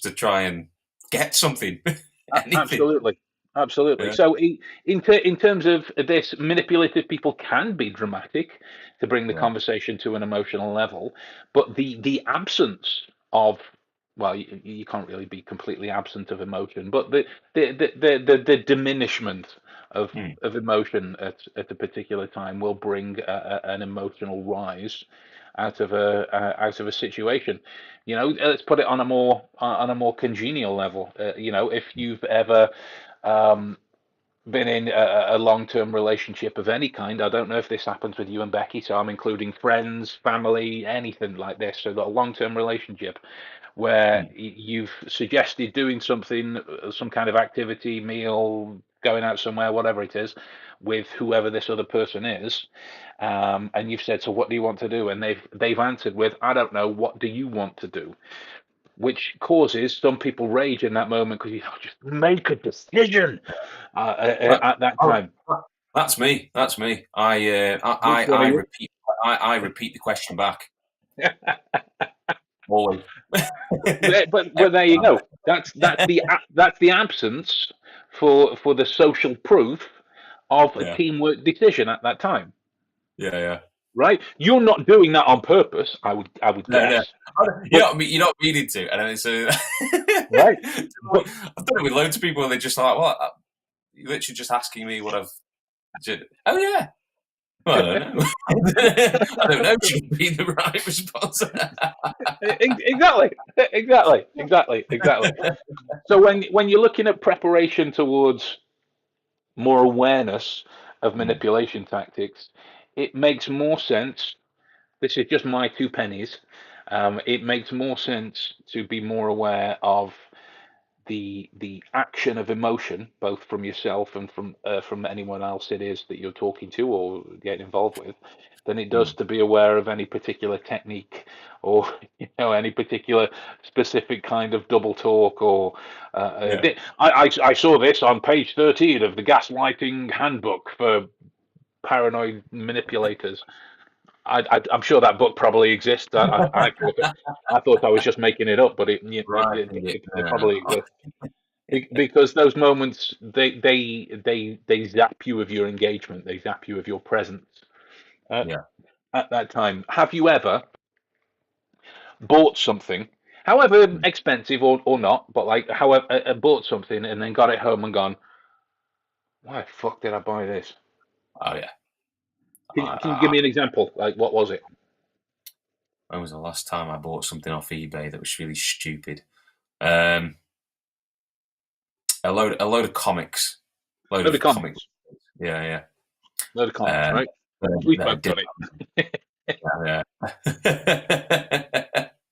Speaker 2: to try and get something, anything.
Speaker 1: Absolutely, absolutely.
Speaker 2: Yeah.
Speaker 1: So, in terms of this, manipulative people can be dramatic to bring the
Speaker 2: Yeah.
Speaker 1: conversation to an emotional level, but the absence of, well, you can't really be completely absent of emotion, but the diminishment
Speaker 2: Mm.
Speaker 1: of emotion at a particular time will bring an emotional rise out of a situation. You know, let's put it on a more congenial level. You know, if you've ever um, been in a long-term relationship of any kind, I don't know if this happens with you and Becky, so I'm including friends, family, anything like this. So got a long-term relationship where
Speaker 2: Mm.
Speaker 1: you've suggested doing something, some kind of activity, meal, going out somewhere, whatever it is, with whoever this other person is, and you've said, "So what do you want to do?" And they've answered with, "I don't know. What do you want to do?" Which causes some people rage in that moment because you just make a decision
Speaker 2: That,
Speaker 1: at that
Speaker 2: oh,
Speaker 1: time.
Speaker 2: that's me. That's me.
Speaker 1: Which one are
Speaker 2: I
Speaker 1: you?
Speaker 2: repeat. I repeat the question back always.
Speaker 1: But
Speaker 2: Every
Speaker 1: there you
Speaker 2: time.
Speaker 1: go. That's the absence for the social proof of a
Speaker 2: Yeah.
Speaker 1: teamwork decision at that time,
Speaker 2: Yeah. Yeah.
Speaker 1: right? You're not doing that on purpose, I would
Speaker 2: No, no.
Speaker 1: guess, but
Speaker 2: You're not meaning to, and then it's
Speaker 1: right, but
Speaker 2: I've done it with loads of people, and they're just like, "What? You're literally just asking me what I've." Oh yeah. Well, I don't know. I don't know. Should be the right response.
Speaker 1: exactly, exactly. So when you're looking at preparation towards more awareness of
Speaker 2: Mm,
Speaker 1: manipulation tactics, it makes more sense. This is just my two pennies. It makes more sense to be more aware of the action of emotion, both from yourself and from anyone else it is that you're talking to or getting involved with, than it does
Speaker 2: mm.
Speaker 1: to be aware of any particular technique or any particular specific kind of double talk or
Speaker 2: Yeah.
Speaker 1: I saw this on page 13 of the gaslighting handbook for paranoid manipulators. I'm sure that book probably exists. I thought I was just making it up, but
Speaker 2: Right. Yeah.
Speaker 1: it
Speaker 2: No, no.
Speaker 1: probably exists. Because those moments they zap you of your engagement, they zap you of your presence at,
Speaker 2: Yeah.
Speaker 1: at that time. Have you ever bought something, however
Speaker 2: Mm.
Speaker 1: expensive or not, but like however bought something and then got it home and gone, why the fuck did I buy this?
Speaker 2: Oh yeah.
Speaker 1: Can you give
Speaker 2: I,
Speaker 1: me an example? Like what was it?
Speaker 2: when was the last time I bought something off eBay that was really stupid? Um, a load of comics, load
Speaker 1: Load of
Speaker 2: of comic.
Speaker 1: comics.
Speaker 2: Yeah. Yeah.
Speaker 1: Load of comics,
Speaker 2: Um,
Speaker 1: right? We've
Speaker 2: that I
Speaker 1: both
Speaker 2: did.
Speaker 1: done it.
Speaker 2: Yeah.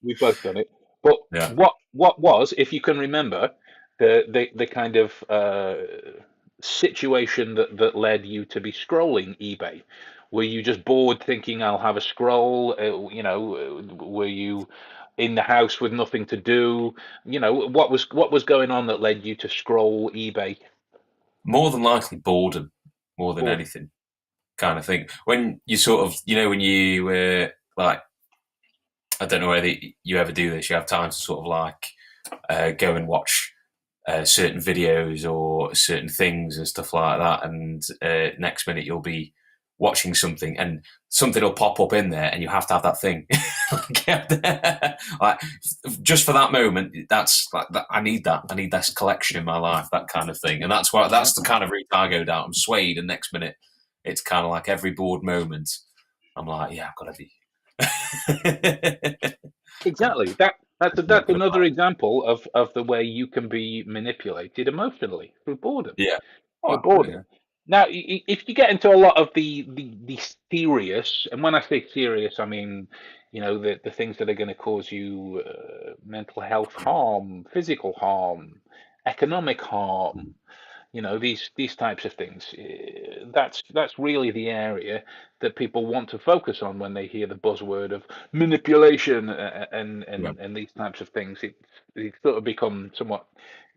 Speaker 1: We've both done it. But
Speaker 2: Yeah.
Speaker 1: what was, if you can remember, the kind of situation that led you to be scrolling eBay? Were you just bored thinking I'll have a scroll? Were you in the house with nothing to do? What was going on that led you to scroll eBay?
Speaker 2: More than likely boredom, more than
Speaker 1: Boredom.
Speaker 2: anything, kind of thing. When you sort of, when you like, I don't know whether you ever do this. You have time to sort of like go and watch certain videos or certain things and stuff like that, and next minute you'll be watching something, and something will pop up in there, and you have to have that thing. Like, just for that moment, that's like that, I need that. I need this collection in my life, that kind of thing, and
Speaker 1: Yeah.
Speaker 2: that's the kind of route I go down. I'm swayed, and next minute, it's kind of like every bored moment, I'm like, yeah, I've got to be.
Speaker 1: Exactly. That's another example of the way you can be manipulated emotionally through boredom.
Speaker 2: Yeah.
Speaker 1: Through
Speaker 2: Oh,
Speaker 1: boredom.
Speaker 2: yeah.
Speaker 1: Now, if you get into a lot of the serious, and when I say serious, I mean, the things that are going to cause you mental health harm, physical harm, economic harm, these types of things. That's really the area that people want to focus on when they hear the buzzword of manipulation and
Speaker 2: Yeah.
Speaker 1: and and these types of things. It's sort of become somewhat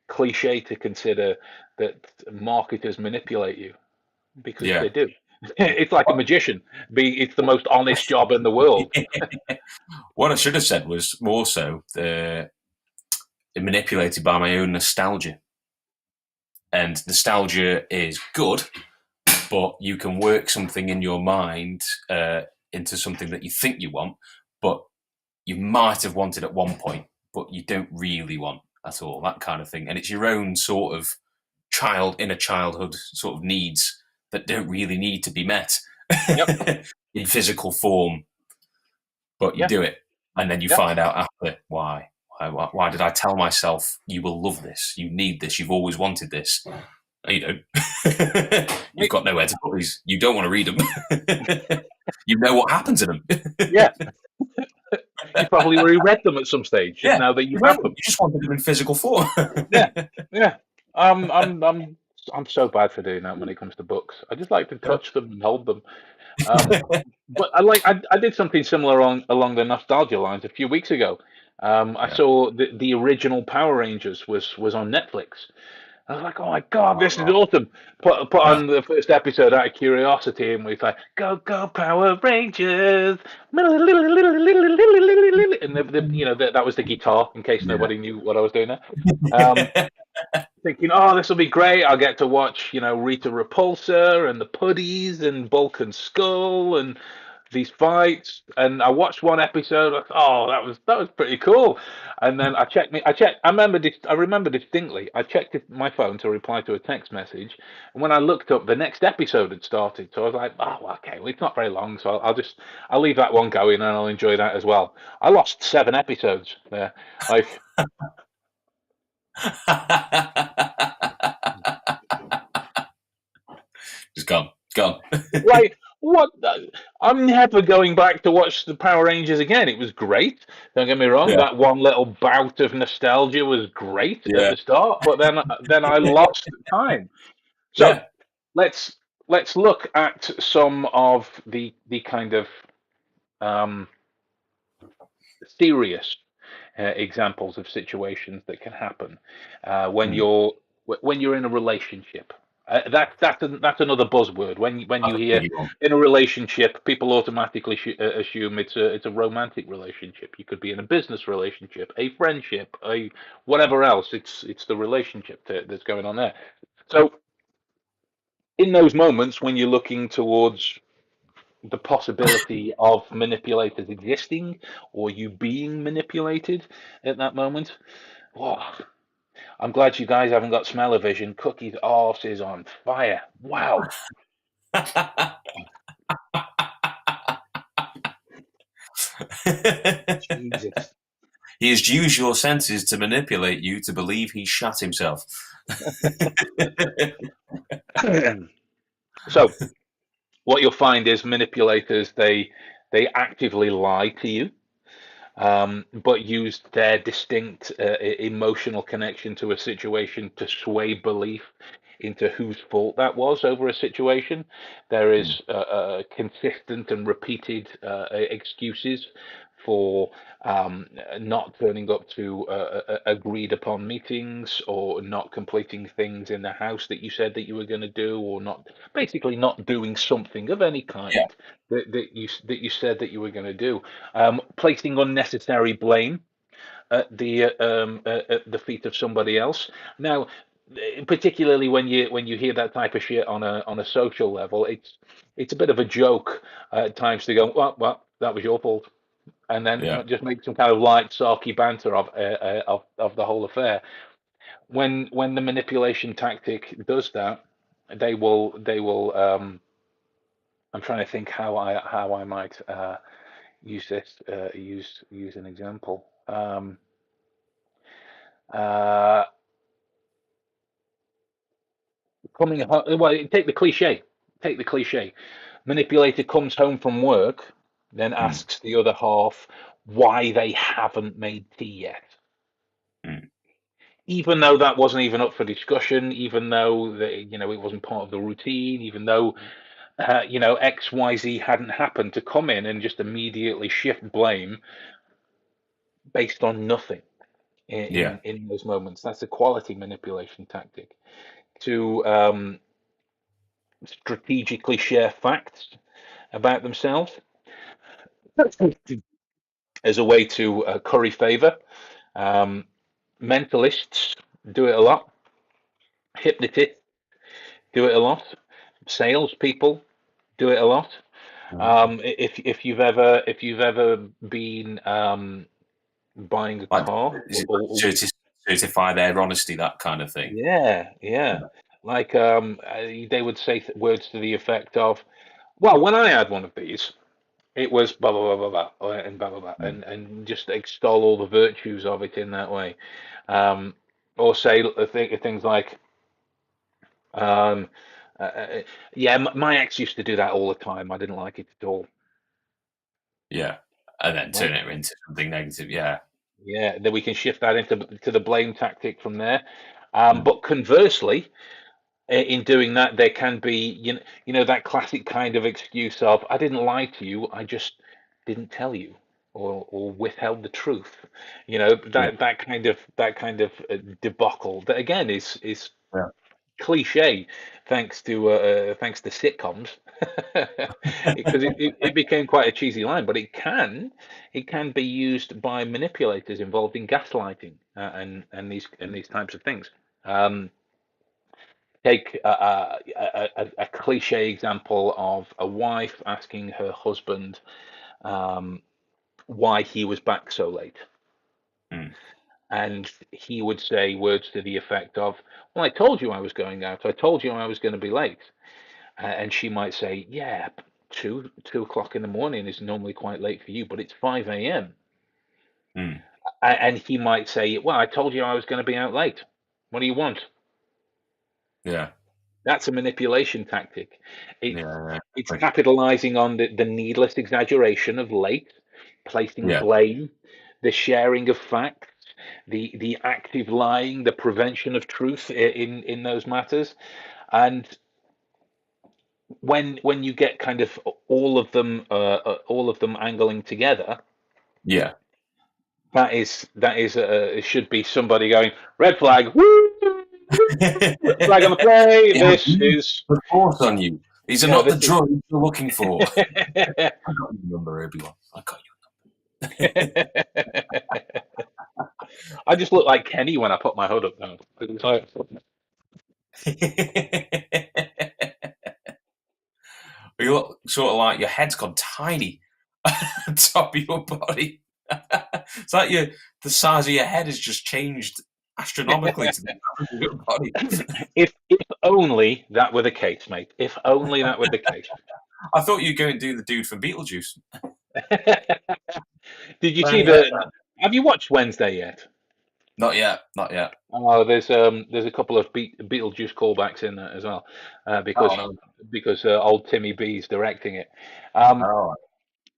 Speaker 1: cliche to consider that marketers manipulate you because
Speaker 2: Yeah.
Speaker 1: they do. It's like a magician. It's the most honest job in the world.
Speaker 2: What I should have said was more so manipulated by my own nostalgia. And nostalgia is good, but you can work something in your mind into something that you think you want, but you might have wanted at one point, but you don't really want at all, that kind of thing. And it's your own sort of inner childhood sort of needs that don't really need to be met
Speaker 1: Yep.
Speaker 2: in physical form, but you
Speaker 1: Yeah.
Speaker 2: do it. And then you
Speaker 1: Yeah.
Speaker 2: find out after why. Why did I tell myself you will love this? You need this. You've always wanted this. No, you don't. You've
Speaker 1: Right.
Speaker 2: got nowhere to put these. You don't want to read them. You know what happens in them.
Speaker 1: Yeah. You probably already read them at some stage, just
Speaker 2: Yeah,
Speaker 1: now that you
Speaker 2: you
Speaker 1: have
Speaker 2: wrote them.
Speaker 1: them.
Speaker 2: You just wanted them in physical form.
Speaker 1: Yeah. Yeah. I'm so bad for doing that when it comes to books. I just like to
Speaker 2: Yeah.
Speaker 1: touch them and hold them. Um, but I did something similar along the nostalgia lines a few weeks ago. I
Speaker 2: Yeah.
Speaker 1: saw the original Power Rangers was on Netflix. I was like, oh my God, this is awesome. Put
Speaker 2: Yeah.
Speaker 1: on the first episode out of curiosity, and we're like, go go Power Rangers, and that was the guitar in case
Speaker 2: Yeah.
Speaker 1: nobody knew what I was doing there. Um, Thinking, oh, this will be great. I'll get to watch, Rita Repulsa and the Puddies and Bulk and Skull and these fights. And I watched one episode. Like, oh, that was pretty cool. And then I remember distinctly. I checked my phone to reply to a text message, and when I looked up, the next episode had started. So I was like, oh, well, okay, well, it's not very long, so I'll leave that one going and I'll enjoy that as well. I lost 7 episodes there. Like,
Speaker 2: Just gone. Gone.
Speaker 1: like what? I'm never going back to watch the Power Rangers again. It was great. Don't get me wrong.
Speaker 2: Yeah.
Speaker 1: That one little bout of nostalgia was great at
Speaker 2: Yeah.
Speaker 1: the start, but then I lost time. So
Speaker 2: Yeah.
Speaker 1: let's let's look at some of the kind of um, serious examples of situations that can happen when
Speaker 2: Mm.
Speaker 1: you're in a relationship. That's another buzzword. When
Speaker 2: That's
Speaker 1: you
Speaker 2: a
Speaker 1: hear
Speaker 2: biggie one.
Speaker 1: in a relationship, people automatically assume it's a romantic relationship. You could be in a business relationship, a friendship, a whatever else. It's the relationship that's going on there. So in those moments when you're looking towards the possibility of manipulators existing or you being manipulated at that moment. Oh, I'm glad you guys haven't got smell-o-vision. Cookie's arse is on fire. Wow. Jesus.
Speaker 2: He has used your senses to manipulate you to believe he shat himself.
Speaker 1: So what you'll find is manipulators, they actively lie to you, but use their distinct emotional connection to a situation to sway belief into whose fault that was over a situation. There
Speaker 2: Mm.
Speaker 1: is consistent and repeated excuses for not turning up to agreed upon meetings or not completing things in the house that you said that you were going to do, or basically not doing something of any
Speaker 2: Yeah.
Speaker 1: kind that you said that you were going to do, placing unnecessary blame at the feet of somebody else. Now, particularly when you hear that type of shit on a social level, it's a bit of a joke at times to go, well, that was your fault, and then
Speaker 2: Yeah.
Speaker 1: just make some kind of light, sarky banter of the whole affair. When the manipulation tactic does that, they will. I'm trying to think how I might use this use an example. Uh, coming home, well, take the cliche. Manipulator comes home from work, then
Speaker 2: Mm.
Speaker 1: asks the other half why they haven't made tea yet.
Speaker 2: Mm.
Speaker 1: Even though that wasn't even up for discussion, even though it wasn't part of the routine, even though XYZ hadn't happened, to come in and just immediately shift blame based on nothing
Speaker 2: Yeah.
Speaker 1: in those moments. That's a quality manipulation tactic. To strategically share facts about themselves as a way to curry favor. Um, Mentalists do it a lot. Hypnotists do it a lot. Salespeople do it a lot.
Speaker 2: Mm.
Speaker 1: If you've ever been buying a
Speaker 2: Like,
Speaker 1: car,
Speaker 2: is it like certify their honesty, that kind of thing?
Speaker 1: yeah, yeah, like they would say words to the effect of, "Well, when I had one of these, it was blah blah blah blah blah and blah blah blah,"
Speaker 2: Mm.
Speaker 1: and just extol all the virtues of it in that way, um, or say things like, um, "Yeah, my ex used to do that all the time. I didn't like it at all."
Speaker 2: Yeah. And then
Speaker 1: Right?
Speaker 2: turn it into something negative. Yeah.
Speaker 1: Yeah, then we can shift that into to the blame tactic from there.
Speaker 2: Mm.
Speaker 1: But conversely, in doing that, there can be that classic kind of excuse of, "I didn't lie to you, I just didn't tell you, or withheld the truth."
Speaker 2: Yeah.
Speaker 1: That kind of debacle that again is
Speaker 2: Yeah.
Speaker 1: cliche, thanks to sitcoms, because it became quite a cheesy line, but it can be used by manipulators involved in gaslighting, and these types of things. Um, Take a cliche example of a wife asking her husband um, why he was back so late.
Speaker 2: Mm.
Speaker 1: And he would say words to the effect of, "Well, I told you I was going out. I told you I was going to be late." And she might say, "Yeah, 2 o'clock in the morning is normally quite late for you, but it's 5 a.m."
Speaker 2: Mm.
Speaker 1: And he might say, "Well, I told you I was going to be out late. What do you want?"
Speaker 2: Yeah.
Speaker 1: That's a manipulation tactic. It's
Speaker 2: Yeah.
Speaker 1: it's
Speaker 2: Yeah.
Speaker 1: capitalizing on the needless exaggeration of late, placing
Speaker 2: Yeah.
Speaker 1: blame, the sharing of facts, the active lying, the prevention of truth in those matters. And when you get kind of all of them angling together,
Speaker 2: Yeah.
Speaker 1: that is it should be somebody going, "Red flag, woo, red flag on the play.
Speaker 2: It has
Speaker 1: This
Speaker 2: used
Speaker 1: is
Speaker 2: the force on you. These are not the
Speaker 1: this is."
Speaker 2: drugs you're looking for. I got your number, Obi-Wan. I got
Speaker 1: I just look like Kenny when I put my hood up now. It's like,
Speaker 2: you. You look sort of like your head's gone tiny on top of your body. It's like the size of your head has just changed astronomically to the size of your body.
Speaker 1: if only that were the case, mate. If only that were the case.
Speaker 2: I thought you'd go and do the dude from Beetlejuice.
Speaker 1: Did you see
Speaker 2: Tiny head,
Speaker 1: the?
Speaker 2: man.
Speaker 1: Have you watched Wednesday yet?
Speaker 2: Not yet. Not yet.
Speaker 1: Oh, there's a couple of Beetlejuice callbacks in there as well,
Speaker 2: Oh
Speaker 1: because
Speaker 2: no.
Speaker 1: old Timmy B's directing it. Um,
Speaker 2: Oh.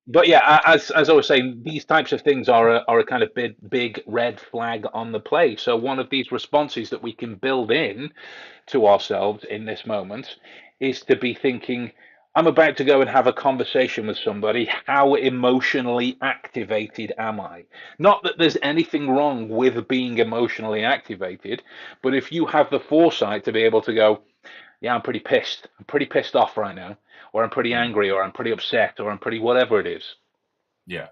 Speaker 1: but yeah, as I was saying, these types of things are a kind of big red flag on the play. So one of these responses that we can build in to ourselves in this moment is to be thinking, "I'm about to go and have a conversation with somebody. How emotionally activated am I?" Not that there's anything wrong with being emotionally activated, but if you have the foresight to be able to go, "Yeah, I'm pretty pissed. I'm pretty pissed off right now, or I'm pretty
Speaker 2: Mm.
Speaker 1: angry, or I'm pretty upset, or I'm pretty whatever it is."
Speaker 2: Yeah.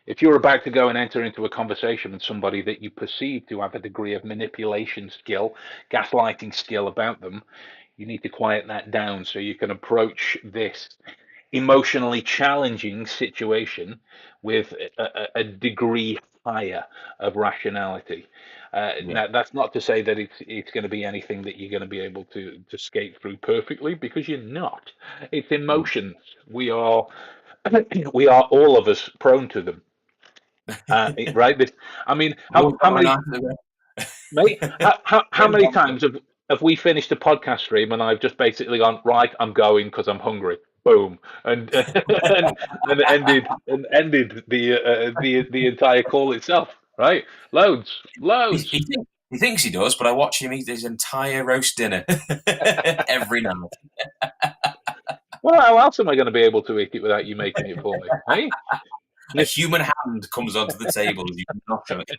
Speaker 1: If you're about to go and enter into a conversation with somebody that you perceive to have a degree of manipulation skill, gaslighting skill about them, you need to quiet that down so you can approach this emotionally challenging situation with a degree higher of rationality.
Speaker 2: Yeah.
Speaker 1: Now, that's not to say that it's going to be anything that you're going to be able to skate through perfectly, because you're not. It's
Speaker 2: Mm.
Speaker 1: emotions. We are we are all of us prone to them. Right? I mean,
Speaker 2: Always
Speaker 1: how
Speaker 2: got my
Speaker 1: many,
Speaker 2: knife in
Speaker 1: mate? How
Speaker 2: the
Speaker 1: many
Speaker 2: way.
Speaker 1: times have we finished a podcast stream and I've just basically gone, right, I'm going because I'm hungry. Boom, and and ended the entire call itself. Right? Loads,
Speaker 2: He,
Speaker 1: loads.
Speaker 2: he, he thinks he does, but I watch him eat his entire roast dinner every night.
Speaker 1: Well, how else am I going to be able to eat it without you making it for me? Hey?
Speaker 2: A human hand comes onto the table as you knock on it.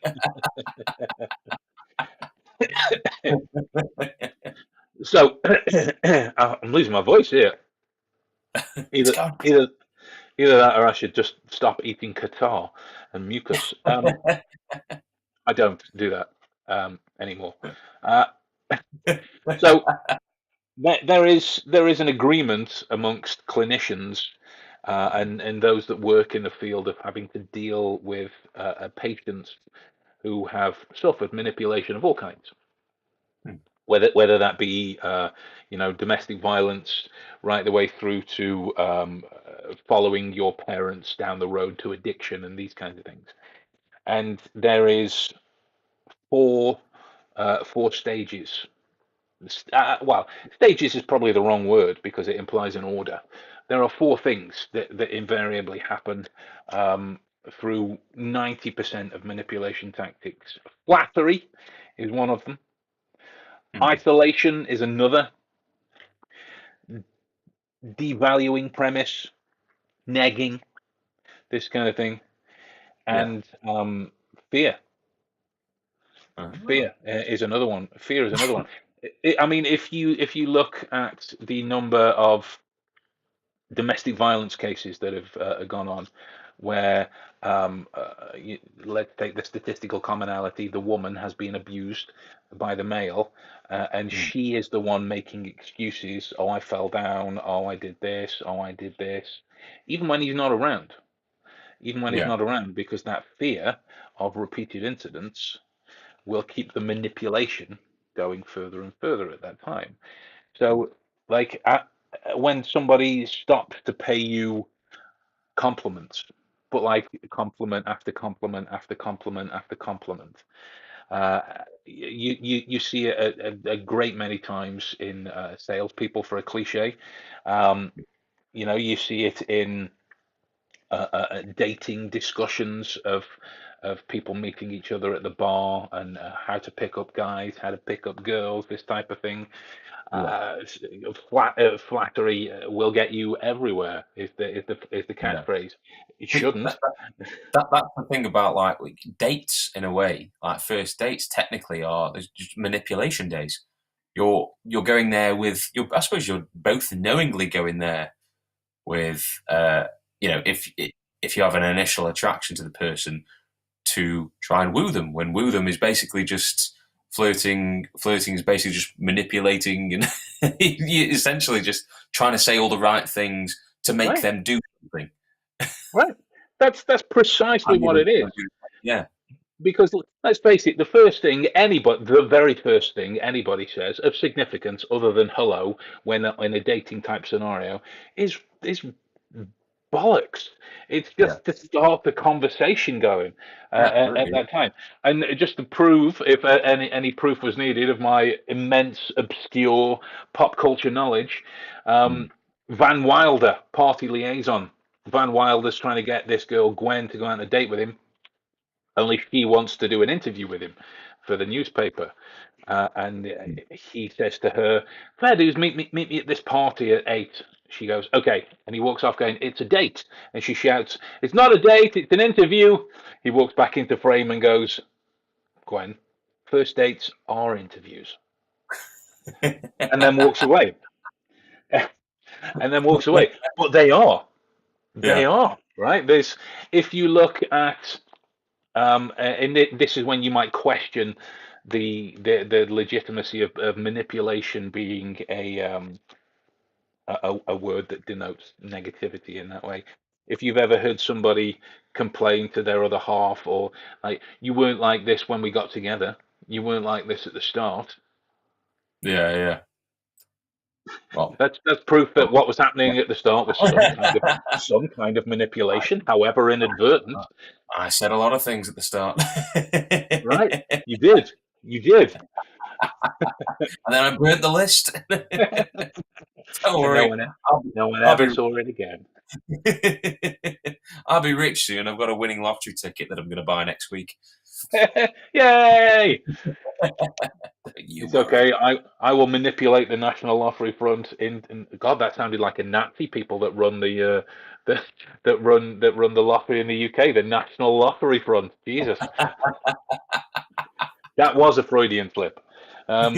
Speaker 1: So I'm losing my voice here.
Speaker 2: It's
Speaker 1: Either
Speaker 2: gone.
Speaker 1: either either that, or I should just stop eating catarrh and mucus. I don't do that anymore. Uh, so there is an agreement amongst clinicians and those that work in the field of having to deal with patients who have suffered manipulation of all kinds, whether that be domestic violence, right the way through to following your parents down the road to addiction and these kinds of things. And there is four stages. Well, stages is probably the wrong word because it implies an order. There are four things that invariably happen through 90% of manipulation tactics. Flattery is one of them. Isolation is another. Devaluing premise, negging, this kind of thing,
Speaker 2: Yeah.
Speaker 1: and fear.
Speaker 2: Oh.
Speaker 1: Is another one. Fear is another one. I mean, if you look at the number of domestic violence cases that have gone on, where let's take the statistical commonality: the woman has been abused by the male, and
Speaker 2: Mm.
Speaker 1: she is the one making excuses. Oh, I fell down. Oh, I did this. Oh, I did this. Even when he's not around. Even when he's
Speaker 2: Yeah.
Speaker 1: not around, because that fear of repeated incidents will keep the manipulation going further and further at that time. So, like, when somebody stops to pay you compliments, but like compliment after compliment after compliment after compliment, uh, you see it a great many times in salespeople for a cliche. Um, you see it in dating discussions of people meeting each other at the bar and how to pick up guys, how to pick up girls, this type of thing.
Speaker 2: Yeah.
Speaker 1: Uh, Flattery will get you everywhere. Is the
Speaker 2: Yeah.
Speaker 1: catchphrase. It
Speaker 2: That,
Speaker 1: shouldn't,
Speaker 2: that's the thing about like dates in a way. Like first dates technically are just manipulation days. You're going there with I suppose you're both knowingly going there with if you have an initial attraction to the person to try and woo them, when woo them is basically just flirting. Flirting is basically just manipulating and you essentially just trying to say all the right things to make
Speaker 1: right?
Speaker 2: them do something.
Speaker 1: Right. That's precisely
Speaker 2: And
Speaker 1: what it is.
Speaker 2: yeah,
Speaker 1: Because let's face it, the very first thing anybody says of significance, other than hello, when in a dating type scenario, is bollocks. It's
Speaker 2: yeah,
Speaker 1: just to start the conversation going
Speaker 2: yeah,
Speaker 1: at
Speaker 2: absolutely.
Speaker 1: that time, and just to prove, if any proof was needed of my immense, obscure pop culture knowledge,
Speaker 2: Mm,
Speaker 1: um, Van Wilder, party liaison. Van Wilder's trying to get this girl Gwen to go on a date with him, only she wants to do an interview with him for the newspaper. And
Speaker 2: mm.
Speaker 1: he says to her, "Fair dues, meet me at this party at 8." She goes, "Okay." And he walks off going, "It's a date." And she shouts, "It's not a date, it's an interview." He walks back into frame and goes, "Gwen, first dates are interviews." And then walks away. And then walks away. But they are. They
Speaker 2: Yeah,
Speaker 1: are. right? There's if you look at this is when you might question the legitimacy of manipulation being a word that denotes negativity in that way. If you've ever heard somebody complain to their other half, or like, you weren't like this when we got together, you weren't like this at the start.
Speaker 2: Yeah, yeah. Well,
Speaker 1: That's proof that
Speaker 2: well
Speaker 1: what was happening at the start was some kind of manipulation, however inadvertent.
Speaker 2: I said a lot of things at the start.
Speaker 1: Right? You did. You did.
Speaker 2: And then I burnt the list. Don't
Speaker 1: And no
Speaker 2: worry,
Speaker 1: one,
Speaker 2: I'll be,
Speaker 1: no one
Speaker 2: I'll
Speaker 1: ever
Speaker 2: be,
Speaker 1: saw it again.
Speaker 2: I'll be rich soon. I've got a winning lottery ticket that I'm going to buy next week.
Speaker 1: Yay!
Speaker 2: You
Speaker 1: It's
Speaker 2: worry.
Speaker 1: okay. I will manipulate the National Lottery Front. God, that sounded like a Nazi people that run the that run the lottery in the UK. The National Lottery Front. Jesus, that was a Freudian slip. Um,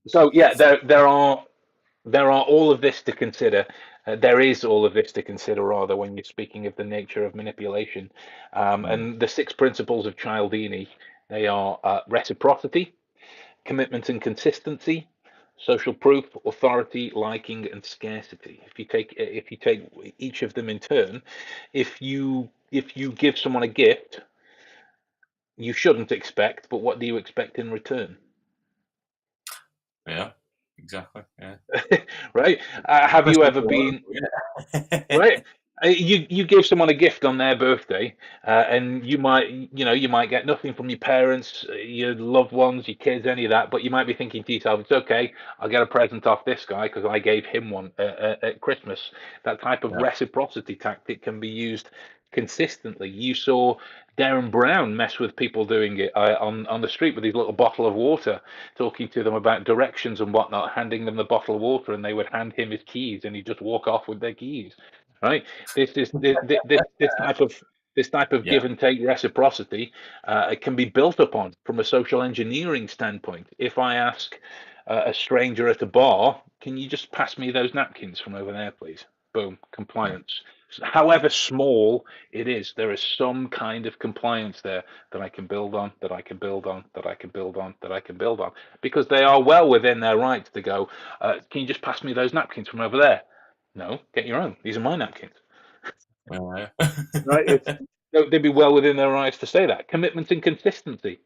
Speaker 1: so yeah, there are all of this to consider. There is all of this to consider, rather, when you're speaking of the nature of manipulation.
Speaker 2: Mm,
Speaker 1: And the six principles of Cialdini, they are reciprocity, commitment and consistency, social proof, authority, liking, and scarcity. If you take each of them in turn, if you give someone a gift, you shouldn't expect, but what do you expect in return?
Speaker 2: yeah, exactly. Yeah.
Speaker 1: Right? Have you
Speaker 2: Crystal
Speaker 1: ever
Speaker 2: ball,
Speaker 1: been
Speaker 2: yeah.
Speaker 1: right? You give someone a gift on their birthday, and you might get nothing from your parents, your loved ones, your kids, any of that. But you might be thinking to yourself, "It's okay. I'll get a present off this guy because I gave him one at Christmas." That type of
Speaker 2: Yeah.
Speaker 1: reciprocity tactic can be used consistently. You saw Darren Brown mess with people doing it on the street with his little bottle of water, talking to them about directions and whatnot, handing them the bottle of water, and they would hand him his keys, and he'd just walk off with their keys. Right? This type of
Speaker 2: Yeah.
Speaker 1: give and take reciprocity, it can be built upon from a social engineering standpoint. If I ask a stranger at a bar, can you just pass me those napkins from over there, please? Boom, compliance. However small it is, there is some kind of compliance there that I can build on, that I can build on, that I can build on, that I can build on, because they are well within their rights to go, can you just pass me those napkins from over there? No, get your own. These are my napkins.
Speaker 2: Yeah.
Speaker 1: Right? They'd be well within their rights to say that. Commitment and consistency.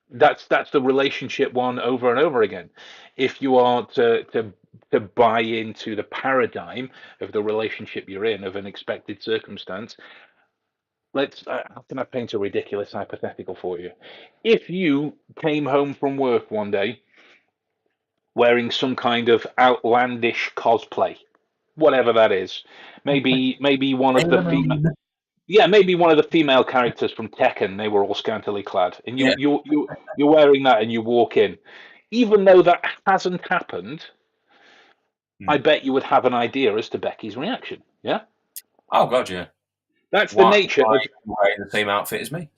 Speaker 1: That's the relationship one over and over again. If you are to buy into the paradigm of the relationship you're in, of an expected circumstance, how can I paint a ridiculous hypothetical for you? If you came home from work one day wearing some kind of outlandish cosplay, whatever that is, maybe one of the
Speaker 2: Sailor
Speaker 1: female.
Speaker 2: Moon.
Speaker 1: Yeah, maybe one of the female characters from Tekken. They were all scantily clad, and you
Speaker 2: Yeah.
Speaker 1: you you you're wearing that, and you walk in. Even though that hasn't happened, I
Speaker 2: Hmm.
Speaker 1: bet you would have an idea as to Becky's reaction. Yeah,
Speaker 2: Oh God, yeah.
Speaker 1: that's the
Speaker 2: Why?
Speaker 1: nature
Speaker 2: Why are
Speaker 1: of.
Speaker 2: you wearing the same outfit as me?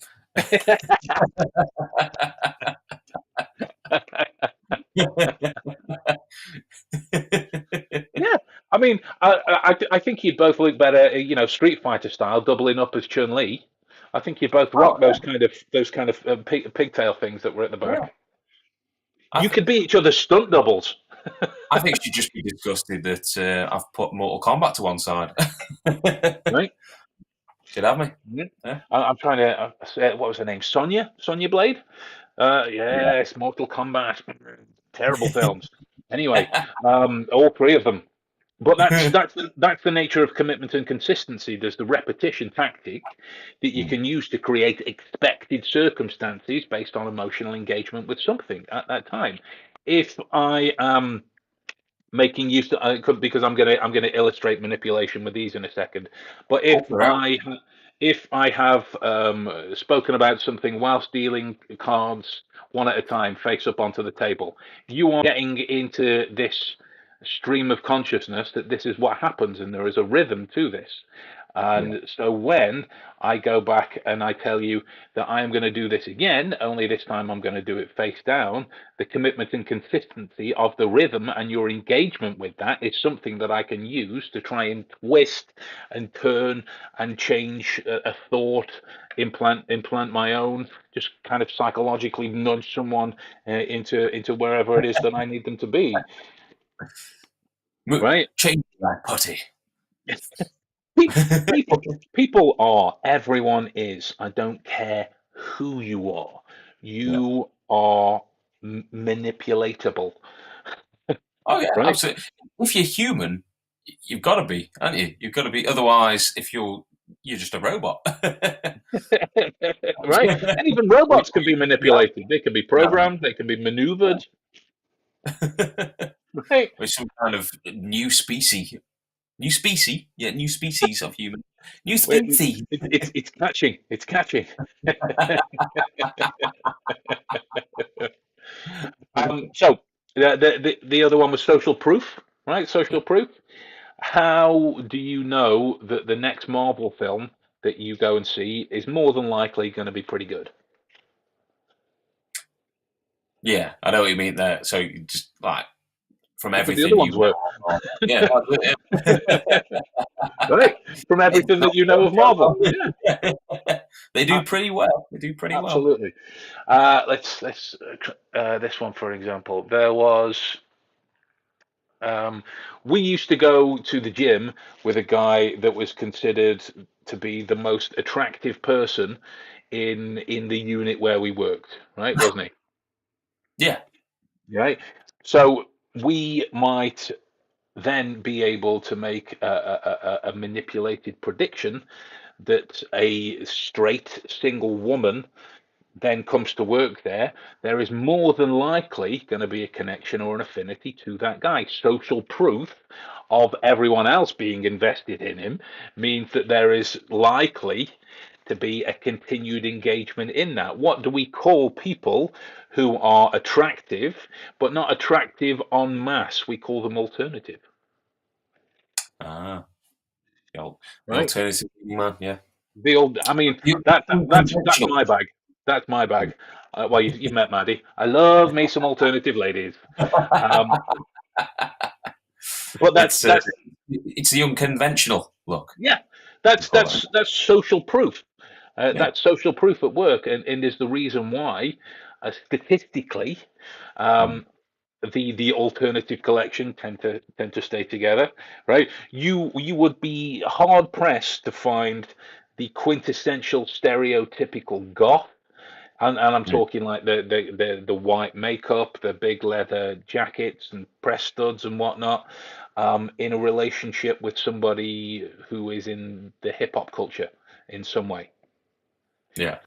Speaker 1: Yeah, I mean, I think you'd both look better, Street Fighter style, doubling up as Chun Li. I think you both
Speaker 2: Oh
Speaker 1: rock those kind of pigtail things that were at the
Speaker 2: yeah.
Speaker 1: back.
Speaker 2: I
Speaker 1: You
Speaker 2: think
Speaker 1: could be each other's stunt doubles,
Speaker 2: I think she'd just be disgusted that I've put Mortal Kombat to one side.
Speaker 1: right?
Speaker 2: She'd have me.
Speaker 1: Yeah.
Speaker 2: Yeah.
Speaker 1: I'm trying to say, what was her name? Sonya Blade.
Speaker 2: Yeah.
Speaker 1: Yes, Mortal Kombat. Terrible films. Anyway, all three of them. But that's the nature of commitment and consistency. There's the repetition tactic that you
Speaker 2: Hmm.
Speaker 1: can use to create expected circumstances based on emotional engagement with something at that time. If I am making use of, because I'm gonna illustrate manipulation with these in a second. But
Speaker 2: Go for it.
Speaker 1: if I have spoken about something whilst dealing cards one at a time, face up onto the table, you are getting into this stream of consciousness that this is what happens, and there is a rhythm to this.
Speaker 2: Yeah.
Speaker 1: And so when I go back and I tell you that I am going to do this again, only this time I'm going to do it face down, the commitment and consistency of the rhythm and your engagement with that is something that I can use to try and twist and turn and change a thought, implant my own, just kind of psychologically nudge someone into wherever it is that I need them to be, right?
Speaker 2: Change that putty.
Speaker 1: Pe- People, people are, everyone is. I don't care who you are.
Speaker 2: Yeah.
Speaker 1: You are manipulatable,
Speaker 2: Oh yeah,
Speaker 1: right?
Speaker 2: absolutely. If you're human, you've got to be, aren't you? You've got to be. Otherwise, if you're just a robot.
Speaker 1: Right? And even
Speaker 2: we,
Speaker 1: robots can
Speaker 2: we,
Speaker 1: be
Speaker 2: we are,
Speaker 1: manipulated. They can be
Speaker 2: we are.
Speaker 1: programmed. They can be maneuvered, right?
Speaker 2: We're some kind of new species of human, new
Speaker 1: It,
Speaker 2: species.
Speaker 1: it's catching. It's catching. So the other one was social proof, right? Social
Speaker 2: Yeah,
Speaker 1: proof. How do you know that the next Marvel film that you go and see is more than likely going to be pretty good?
Speaker 2: yeah, I know what you mean there. So you just like from
Speaker 1: Because the
Speaker 2: everything
Speaker 1: other
Speaker 2: you
Speaker 1: ones were,
Speaker 2: know, yeah,
Speaker 1: right? From
Speaker 2: it's
Speaker 1: everything
Speaker 2: not
Speaker 1: that you know
Speaker 2: going
Speaker 1: of
Speaker 2: so
Speaker 1: Marvel.
Speaker 2: well.
Speaker 1: Yeah,
Speaker 2: They do
Speaker 1: a-
Speaker 2: pretty well. They do pretty well.
Speaker 1: absolutely. Let's this one for example. There was we used to go to the gym with a guy that was considered to be the most attractive person in the unit where we worked, right? Wasn't he?
Speaker 2: Yeah,
Speaker 1: Right. So we might then be able to make a manipulated prediction that a straight single woman then comes to work there, there is more than likely going to be a connection or an affinity to that guy. Social proof of everyone else being invested in him means that there is likely to be a continued engagement in that. What do we call people who are attractive, but not attractive en masse? We call them alternative,
Speaker 2: ah, the
Speaker 1: right?
Speaker 2: alternative man. Yeah,
Speaker 1: The old, I mean,
Speaker 2: you
Speaker 1: that's
Speaker 2: unconventional.
Speaker 1: my bag. That's my bag. Well, you've met Maddie. I love me some alternative ladies. Um, but
Speaker 2: it's uh,
Speaker 1: that's
Speaker 2: it's the unconventional look.
Speaker 1: yeah,
Speaker 2: We call it.
Speaker 1: that's social proof.
Speaker 2: Yeah,
Speaker 1: That's social proof at work, and is the reason why, statistically,
Speaker 2: mm,
Speaker 1: um, the alternative collection tend to stay together, right? You would be hard pressed to find the quintessential stereotypical goth. And I'm
Speaker 2: mm,
Speaker 1: talking like the white makeup, the big leather jackets and press studs and whatnot, in a relationship with somebody who is in the hip hop culture in some way,
Speaker 2: yeah,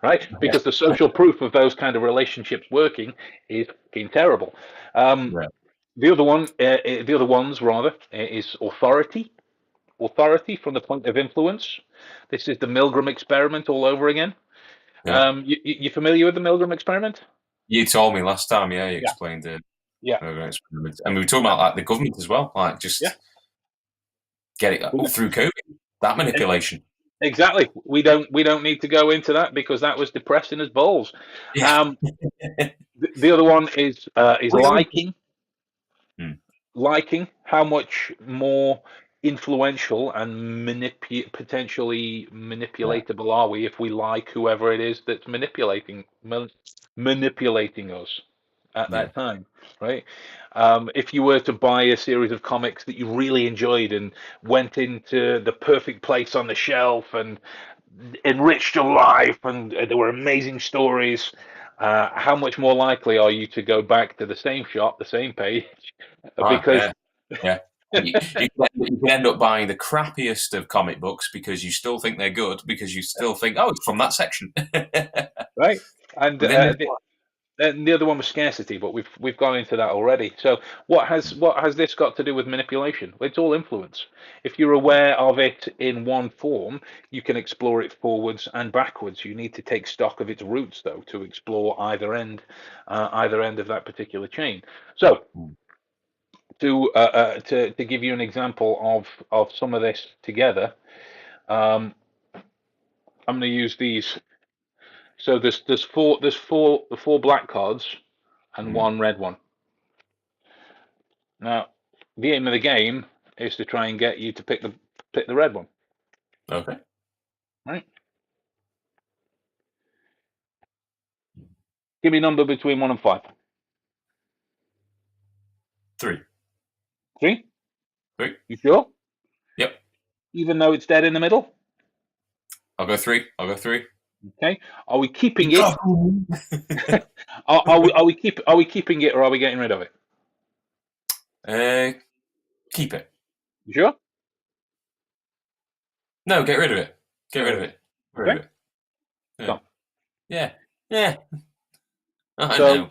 Speaker 1: right? Because the social proof of those kind of relationships working is fucking terrible. Um,
Speaker 2: yeah,
Speaker 1: the other ones rather, is authority. Authority from the point of influence. This is the Milgram experiment all over again.
Speaker 2: yeah.
Speaker 1: You familiar with the Milgram experiment?
Speaker 2: You told me last time. Yeah, you
Speaker 1: Yeah,
Speaker 2: explained it.
Speaker 1: yeah,
Speaker 2: Experiment. And we were talking about like the government as well, like
Speaker 1: yeah.
Speaker 2: just get it
Speaker 1: We
Speaker 2: through COVID. That
Speaker 1: don't-
Speaker 2: manipulation.
Speaker 1: exactly. We don't need to go into that because that was depressing as balls.
Speaker 2: Yeah.
Speaker 1: Um, the other one is
Speaker 2: We don't. Hmm.
Speaker 1: liking. How much more influential and potentially
Speaker 2: Yeah.
Speaker 1: manipulatable are we if we like whoever it is that's manipulating us at
Speaker 2: Yeah.
Speaker 1: that time, right? If you were to buy a series of comics that you really enjoyed and went into the perfect place on the shelf and enriched your life and there were amazing stories, how much more likely are you to go back to the same shop, the same page?
Speaker 2: Ah,
Speaker 1: Because
Speaker 2: yeah. Yeah. You can end up buying the crappiest of comic books because you still think they're good because you still think, oh, it's from that section.
Speaker 1: right, and
Speaker 2: Within this
Speaker 1: the other one was scarcity, but we've gone into that already. So what has this got to do with manipulation? It's all influence. If you're aware of it in one form, you can explore it forwards and backwards. You need to take stock of its roots, though, to explore either end of that particular chain. So
Speaker 2: one.
Speaker 1: to give you an example of some of this together. I'm going to use these. So there's four black cards and
Speaker 2: Mm.
Speaker 1: one red one. Now, the aim of the game is to try and get you to pick the red one,
Speaker 2: Okay.
Speaker 1: right? Give me a number between 1 and 5.
Speaker 2: 3.
Speaker 1: 3?
Speaker 2: 3.
Speaker 1: You sure?
Speaker 2: Yep.
Speaker 1: Even though it's dead in the middle?
Speaker 2: I'll go 3. I'll go 3.
Speaker 1: Okay. Are we keeping it?
Speaker 2: No.
Speaker 1: Are we keeping it or are we getting rid of it?
Speaker 2: Keep it.
Speaker 1: You sure?
Speaker 2: No, get rid of it. Get
Speaker 1: Get
Speaker 2: rid
Speaker 1: rid
Speaker 2: of
Speaker 1: of it.
Speaker 2: it. Get rid of
Speaker 1: Okay.
Speaker 2: it. Yeah.
Speaker 1: So
Speaker 2: Yeah. Yeah. I
Speaker 1: so
Speaker 2: know.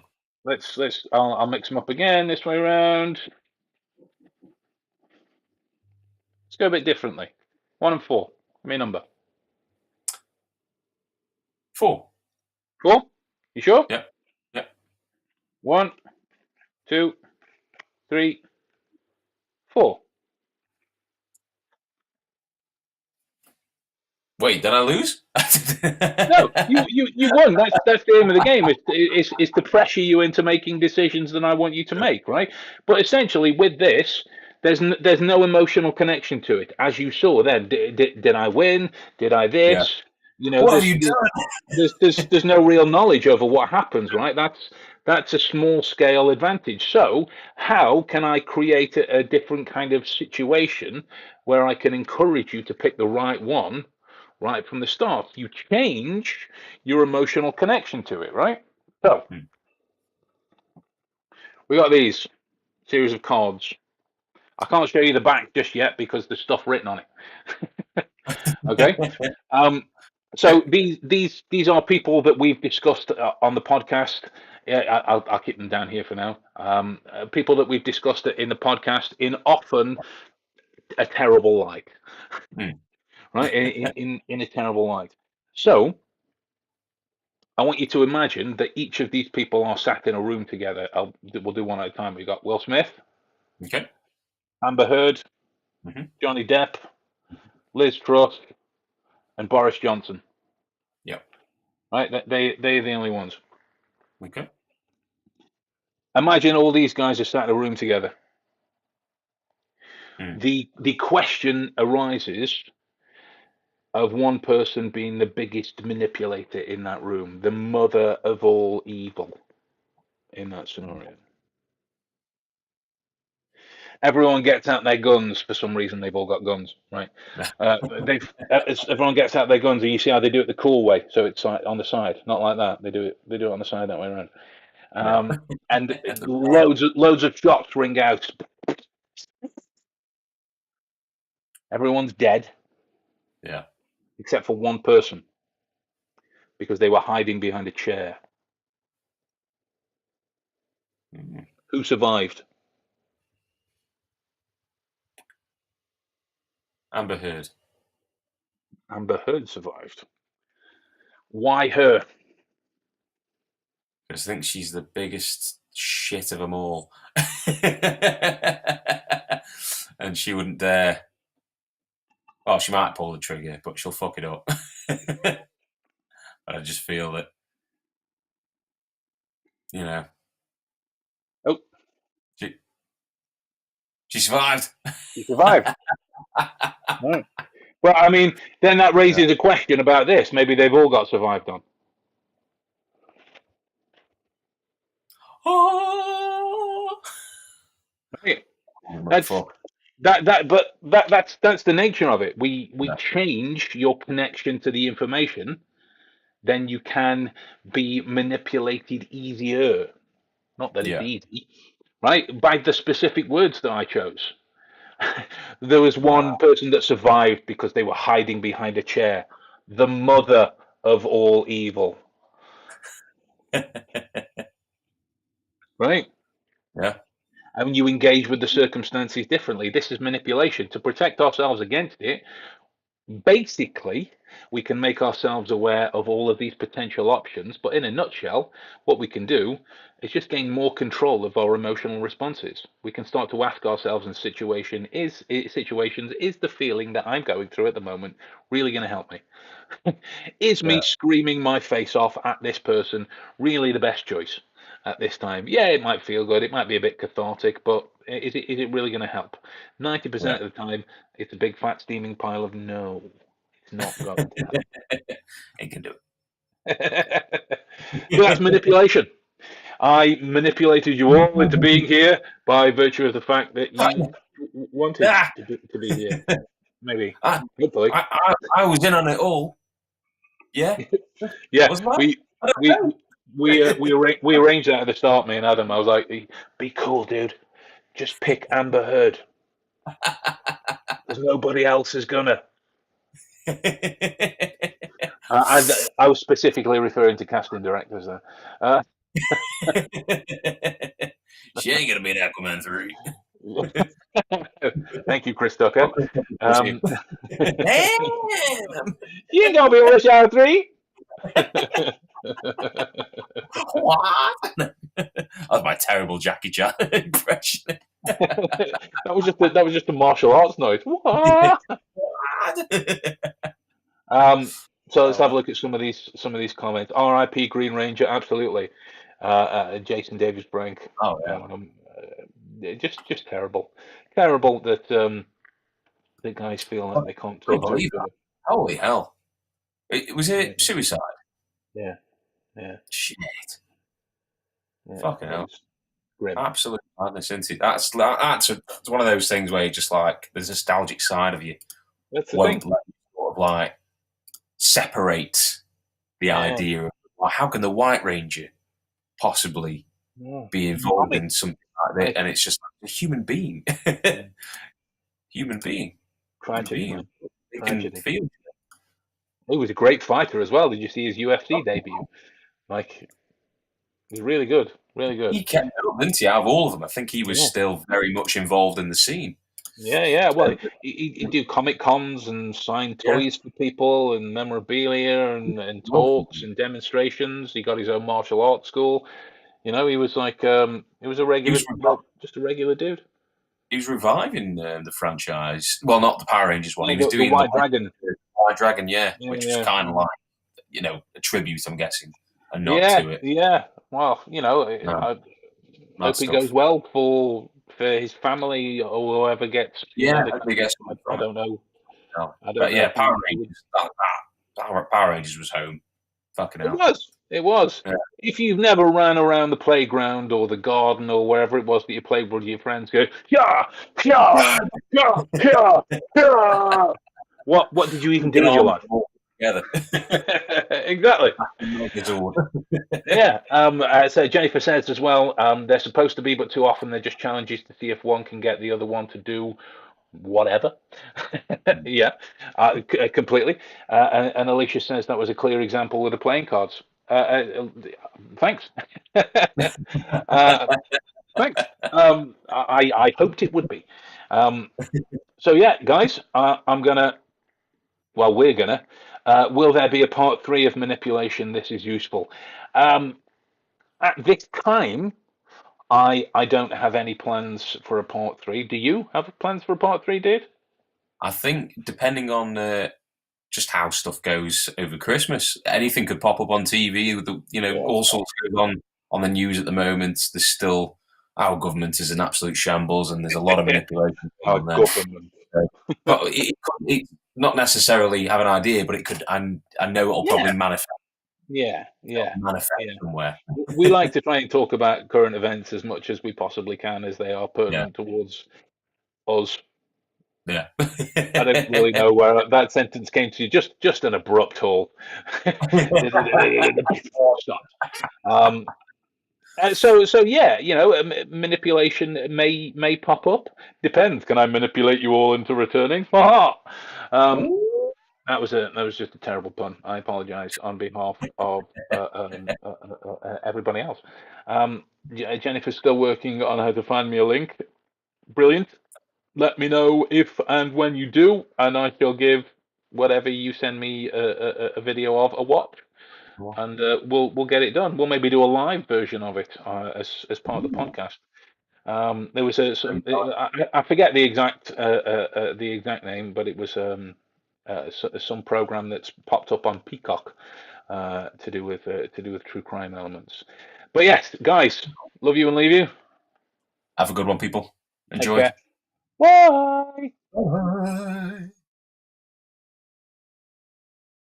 Speaker 1: I'll mix them up again this way around. Let's go a bit differently. 1 and 4. Give me a number.
Speaker 2: 4.
Speaker 1: 4? You sure?
Speaker 2: Yep. Yep.
Speaker 1: 1, 2, 3, 4.
Speaker 2: Wait, did I lose?
Speaker 1: No, you won. That's the aim of the game. Is to pressure you into making decisions that I want you to make, right? But essentially, with this, there's no emotional connection to it, as you saw. Then, did I win? Did I
Speaker 2: Yeah.
Speaker 1: this? You know,
Speaker 2: What have
Speaker 1: there's
Speaker 2: you
Speaker 1: there's no real knowledge over what happens, right? That's a small scale advantage. So, how can I create a different kind of situation where I can encourage you to pick the right one? Right from the start, you change your emotional connection to it, right? So
Speaker 2: done?
Speaker 1: we got these series of cards. I can't show you the back just yet because there's stuff written on it. Okay. Um, so
Speaker 2: Okay.
Speaker 1: these are people that we've discussed on the podcast. Yeah, I'll keep them down here for now. People that we've discussed it in the podcast in often a terrible light,
Speaker 2: Mm.
Speaker 1: right? In a terrible light. So I want you to imagine that each of these people are sat in a room together. We'll do one at a time. We've got Will Smith,
Speaker 2: Okay.
Speaker 1: Amber Heard,
Speaker 2: Hmm.
Speaker 1: Johnny Depp, Liz Truss, and Boris Johnson.
Speaker 2: Yep.
Speaker 1: Right? They're the only ones.
Speaker 2: Okay.
Speaker 1: Imagine all these guys are sat in a room together.
Speaker 2: Mm.
Speaker 1: The question arises of one person being the biggest manipulator in that room, the mother of all evil in that scenario. Everyone gets out their guns for some reason. They've all got guns, right? Everyone gets out their guns, and you see how they do it the cool way. So it's on the side, not like that. They do it on the side that way around.
Speaker 2: Yeah.
Speaker 1: And
Speaker 2: And the red.
Speaker 1: loads of shots ring out. Everyone's dead
Speaker 2: Yeah.
Speaker 1: except for one person because they were hiding behind a chair.
Speaker 2: Mm.
Speaker 1: Who survived?
Speaker 2: Amber Heard.
Speaker 1: Amber Heard survived. Why her?
Speaker 2: I just think she's the biggest shit of them all. And she wouldn't dare. Oh, she might pull the trigger, but she'll fuck it up. I just feel that, you know,
Speaker 1: Oh,
Speaker 2: she, she survived.
Speaker 1: she survived. Right. Well, I mean, then that
Speaker 2: Yeah.
Speaker 1: raises a question about this. Maybe they've all got survived on.
Speaker 2: Oh,
Speaker 1: Right.
Speaker 2: what
Speaker 1: That's
Speaker 2: fuck?
Speaker 1: that's the nature of it. We
Speaker 2: Yeah.
Speaker 1: change your connection to the information, then you can be manipulated easier. Not that it's
Speaker 2: Yeah.
Speaker 1: easy, right? By the specific words that I chose. There was one
Speaker 2: Wow.
Speaker 1: person that survived because they were hiding behind a chair. The mother of all evil, right?
Speaker 2: Yeah.
Speaker 1: I mean, you engage with the circumstances differently. This is manipulation. To protect ourselves against it, Basically, we can make ourselves aware of all of these potential options, but in a nutshell, what we can do is just gain more control of our emotional responses. We can start to ask ourselves in situations, is the feeling that I'm going through at the moment really going to help me? Is me
Speaker 2: Yeah.
Speaker 1: screaming my face off at this person really the best choice at this time? Yeah, it might feel good, it might be a bit cathartic, but is it really going to help? 90%
Speaker 2: Yeah.
Speaker 1: of the time, it's a big fat steaming pile of no. It's not going to help.
Speaker 2: He can do
Speaker 1: So that's
Speaker 2: it.
Speaker 1: manipulation. I manipulated you all into being here by virtue of the fact that you wanted
Speaker 2: Ah,
Speaker 1: to be here. Maybe,
Speaker 2: I,
Speaker 1: hopefully.
Speaker 2: I was in on it all. Yeah,
Speaker 1: Yeah,
Speaker 2: wasn't I? I
Speaker 1: we
Speaker 2: don't
Speaker 1: we arranged that at the start, me and Adam. I was like, "Be cool, dude. Just pick Amber Heard. There's nobody else is gonna."
Speaker 2: know.
Speaker 1: I was specifically referring to casting directors there. Uh,
Speaker 2: She ain't gonna be an Aquaman 3.
Speaker 1: Thank you, Chris Tucker.
Speaker 2: Okay,
Speaker 1: Um,
Speaker 2: damn!
Speaker 1: you ain't gonna be Rush Hour 3.
Speaker 2: What? That was my terrible Jackie Chan impression.
Speaker 1: That was just a martial arts noise. What? Um, so let's have a
Speaker 2: Oh,
Speaker 1: look at some of these comments. R.I.P. Green Ranger, absolutely. Jason Davis Brink.
Speaker 2: oh yeah.
Speaker 1: Just terrible, terrible that the guys feel like they can't
Speaker 2: Couldn't
Speaker 1: talk to
Speaker 2: believe
Speaker 1: each
Speaker 2: that.
Speaker 1: other.
Speaker 2: Holy hell! Was
Speaker 1: Yeah,
Speaker 2: it suicide?
Speaker 1: yeah, yeah,
Speaker 2: Shit!
Speaker 1: yeah.
Speaker 2: Fucking
Speaker 1: It
Speaker 2: hell!
Speaker 1: was grim.
Speaker 2: Absolute madness, isn't it? It's one of those things where you just like the nostalgic side of you
Speaker 1: That's the thing.
Speaker 2: won't let you sort of like separate the
Speaker 1: Yeah,
Speaker 2: idea of well, how can the White Ranger possibly
Speaker 1: yeah.
Speaker 2: be
Speaker 1: It's a
Speaker 2: involved
Speaker 1: comic,
Speaker 2: in something like that?
Speaker 1: like
Speaker 2: And it's just like a human being,
Speaker 1: yeah.
Speaker 2: human being, human
Speaker 1: Tragedy,
Speaker 2: being.
Speaker 1: man.
Speaker 2: They can
Speaker 1: Tragedy.
Speaker 2: feel.
Speaker 1: He was a great fighter as well. Did you see his UFC debut? Like, he was really good, really good.
Speaker 2: He kept it up, didn't he? Out of all of them, I think he was
Speaker 1: Yeah.
Speaker 2: still very much involved in the scene.
Speaker 1: Yeah, yeah. Well,
Speaker 2: And,
Speaker 1: he'd do comic cons and sign
Speaker 2: yeah,
Speaker 1: toys for people and memorabilia and talks
Speaker 2: awesome.
Speaker 1: and demonstrations. He got his own martial arts school. He was like he was a
Speaker 2: He
Speaker 1: regular,
Speaker 2: was
Speaker 1: well, just a regular dude.
Speaker 2: he was reviving the franchise. Well, not the Power Rangers one.
Speaker 1: Yeah,
Speaker 2: He was
Speaker 1: the
Speaker 2: doing the
Speaker 1: White Dragon.
Speaker 2: White Dragon, yeah,
Speaker 1: Yeah,
Speaker 2: which was
Speaker 1: yeah,
Speaker 2: kind of like a tribute, I'm guessing, and not
Speaker 1: yeah,
Speaker 2: to it.
Speaker 1: yeah. Well,
Speaker 2: No,
Speaker 1: I
Speaker 2: mad
Speaker 1: hope it goes
Speaker 2: stuff.
Speaker 1: well for his family or whoever gets
Speaker 2: Yeah,
Speaker 1: the
Speaker 2: I think
Speaker 1: kind
Speaker 2: they
Speaker 1: of.
Speaker 2: get something
Speaker 1: I
Speaker 2: from it.
Speaker 1: don't know.
Speaker 2: No.
Speaker 1: I don't
Speaker 2: But
Speaker 1: know
Speaker 2: yeah, Power
Speaker 1: who would.
Speaker 2: Rangers. Power Rangers was home. Fucking
Speaker 1: It
Speaker 2: hell.
Speaker 1: was. It was.
Speaker 2: Yeah.
Speaker 1: If you've never ran around the playground or the garden or wherever it was that you played with your friends, go, yeah, yeah, yeah, yeah, yeah. What did you even
Speaker 2: Get
Speaker 1: do with your
Speaker 2: on
Speaker 1: life?
Speaker 2: board together.
Speaker 1: Exactly.
Speaker 2: Megazord.
Speaker 1: Yeah. So Jennifer says as well, they're supposed to be, but too often they're just challenges to see if one can get the other one to do whatever. Yeah, completely. And Alicia says that was a clear example with the playing cards. Thanks. uh, thanks. I hoped it would be. Um, so yeah, guys, we're gonna. Will there be a part three of manipulation? This is useful. Um, at this time, I don't have any plans for a part three. Do you have plans for a part three, Dave?
Speaker 2: I think depending on just how stuff goes over Christmas, anything could pop up on TV. With
Speaker 1: Yeah.
Speaker 2: all sorts goes on the news at the moment. There's still our government is an absolute shambles, and there's a lot of manipulation going
Speaker 1: Our
Speaker 2: on there.
Speaker 1: government.
Speaker 2: But it not necessarily have an idea, but it could. I know it'll probably
Speaker 1: Yeah,
Speaker 2: manifest.
Speaker 1: yeah,
Speaker 2: It'll
Speaker 1: yeah,
Speaker 2: manifest
Speaker 1: yeah.
Speaker 2: somewhere.
Speaker 1: We like to try and talk about current events as much as we possibly can, as they are
Speaker 2: Yeah,
Speaker 1: pertinent towards us.
Speaker 2: yeah.
Speaker 1: I don't really know where that sentence came to. Just an abrupt halt. Stopped. Um, so yeah, manipulation may pop up. Depends. Can I manipulate you all into returning? Ha um, that was just a terrible pun. I apologise on behalf of everybody else. Jennifer's still working on how to find me a link. Brilliant. Let me know if and when you do, and I shall give. whatever you send me a video of a watch, and we'll get it done. We'll maybe do a live version of it as part of the podcast. There was I forget the exact name, but it was some program that's popped up on Peacock to do with true crime elements. But yes, guys, love you and leave you.
Speaker 2: Have a good one, people.
Speaker 1: Take
Speaker 2: Enjoy.
Speaker 1: care. Bye.
Speaker 2: Bye.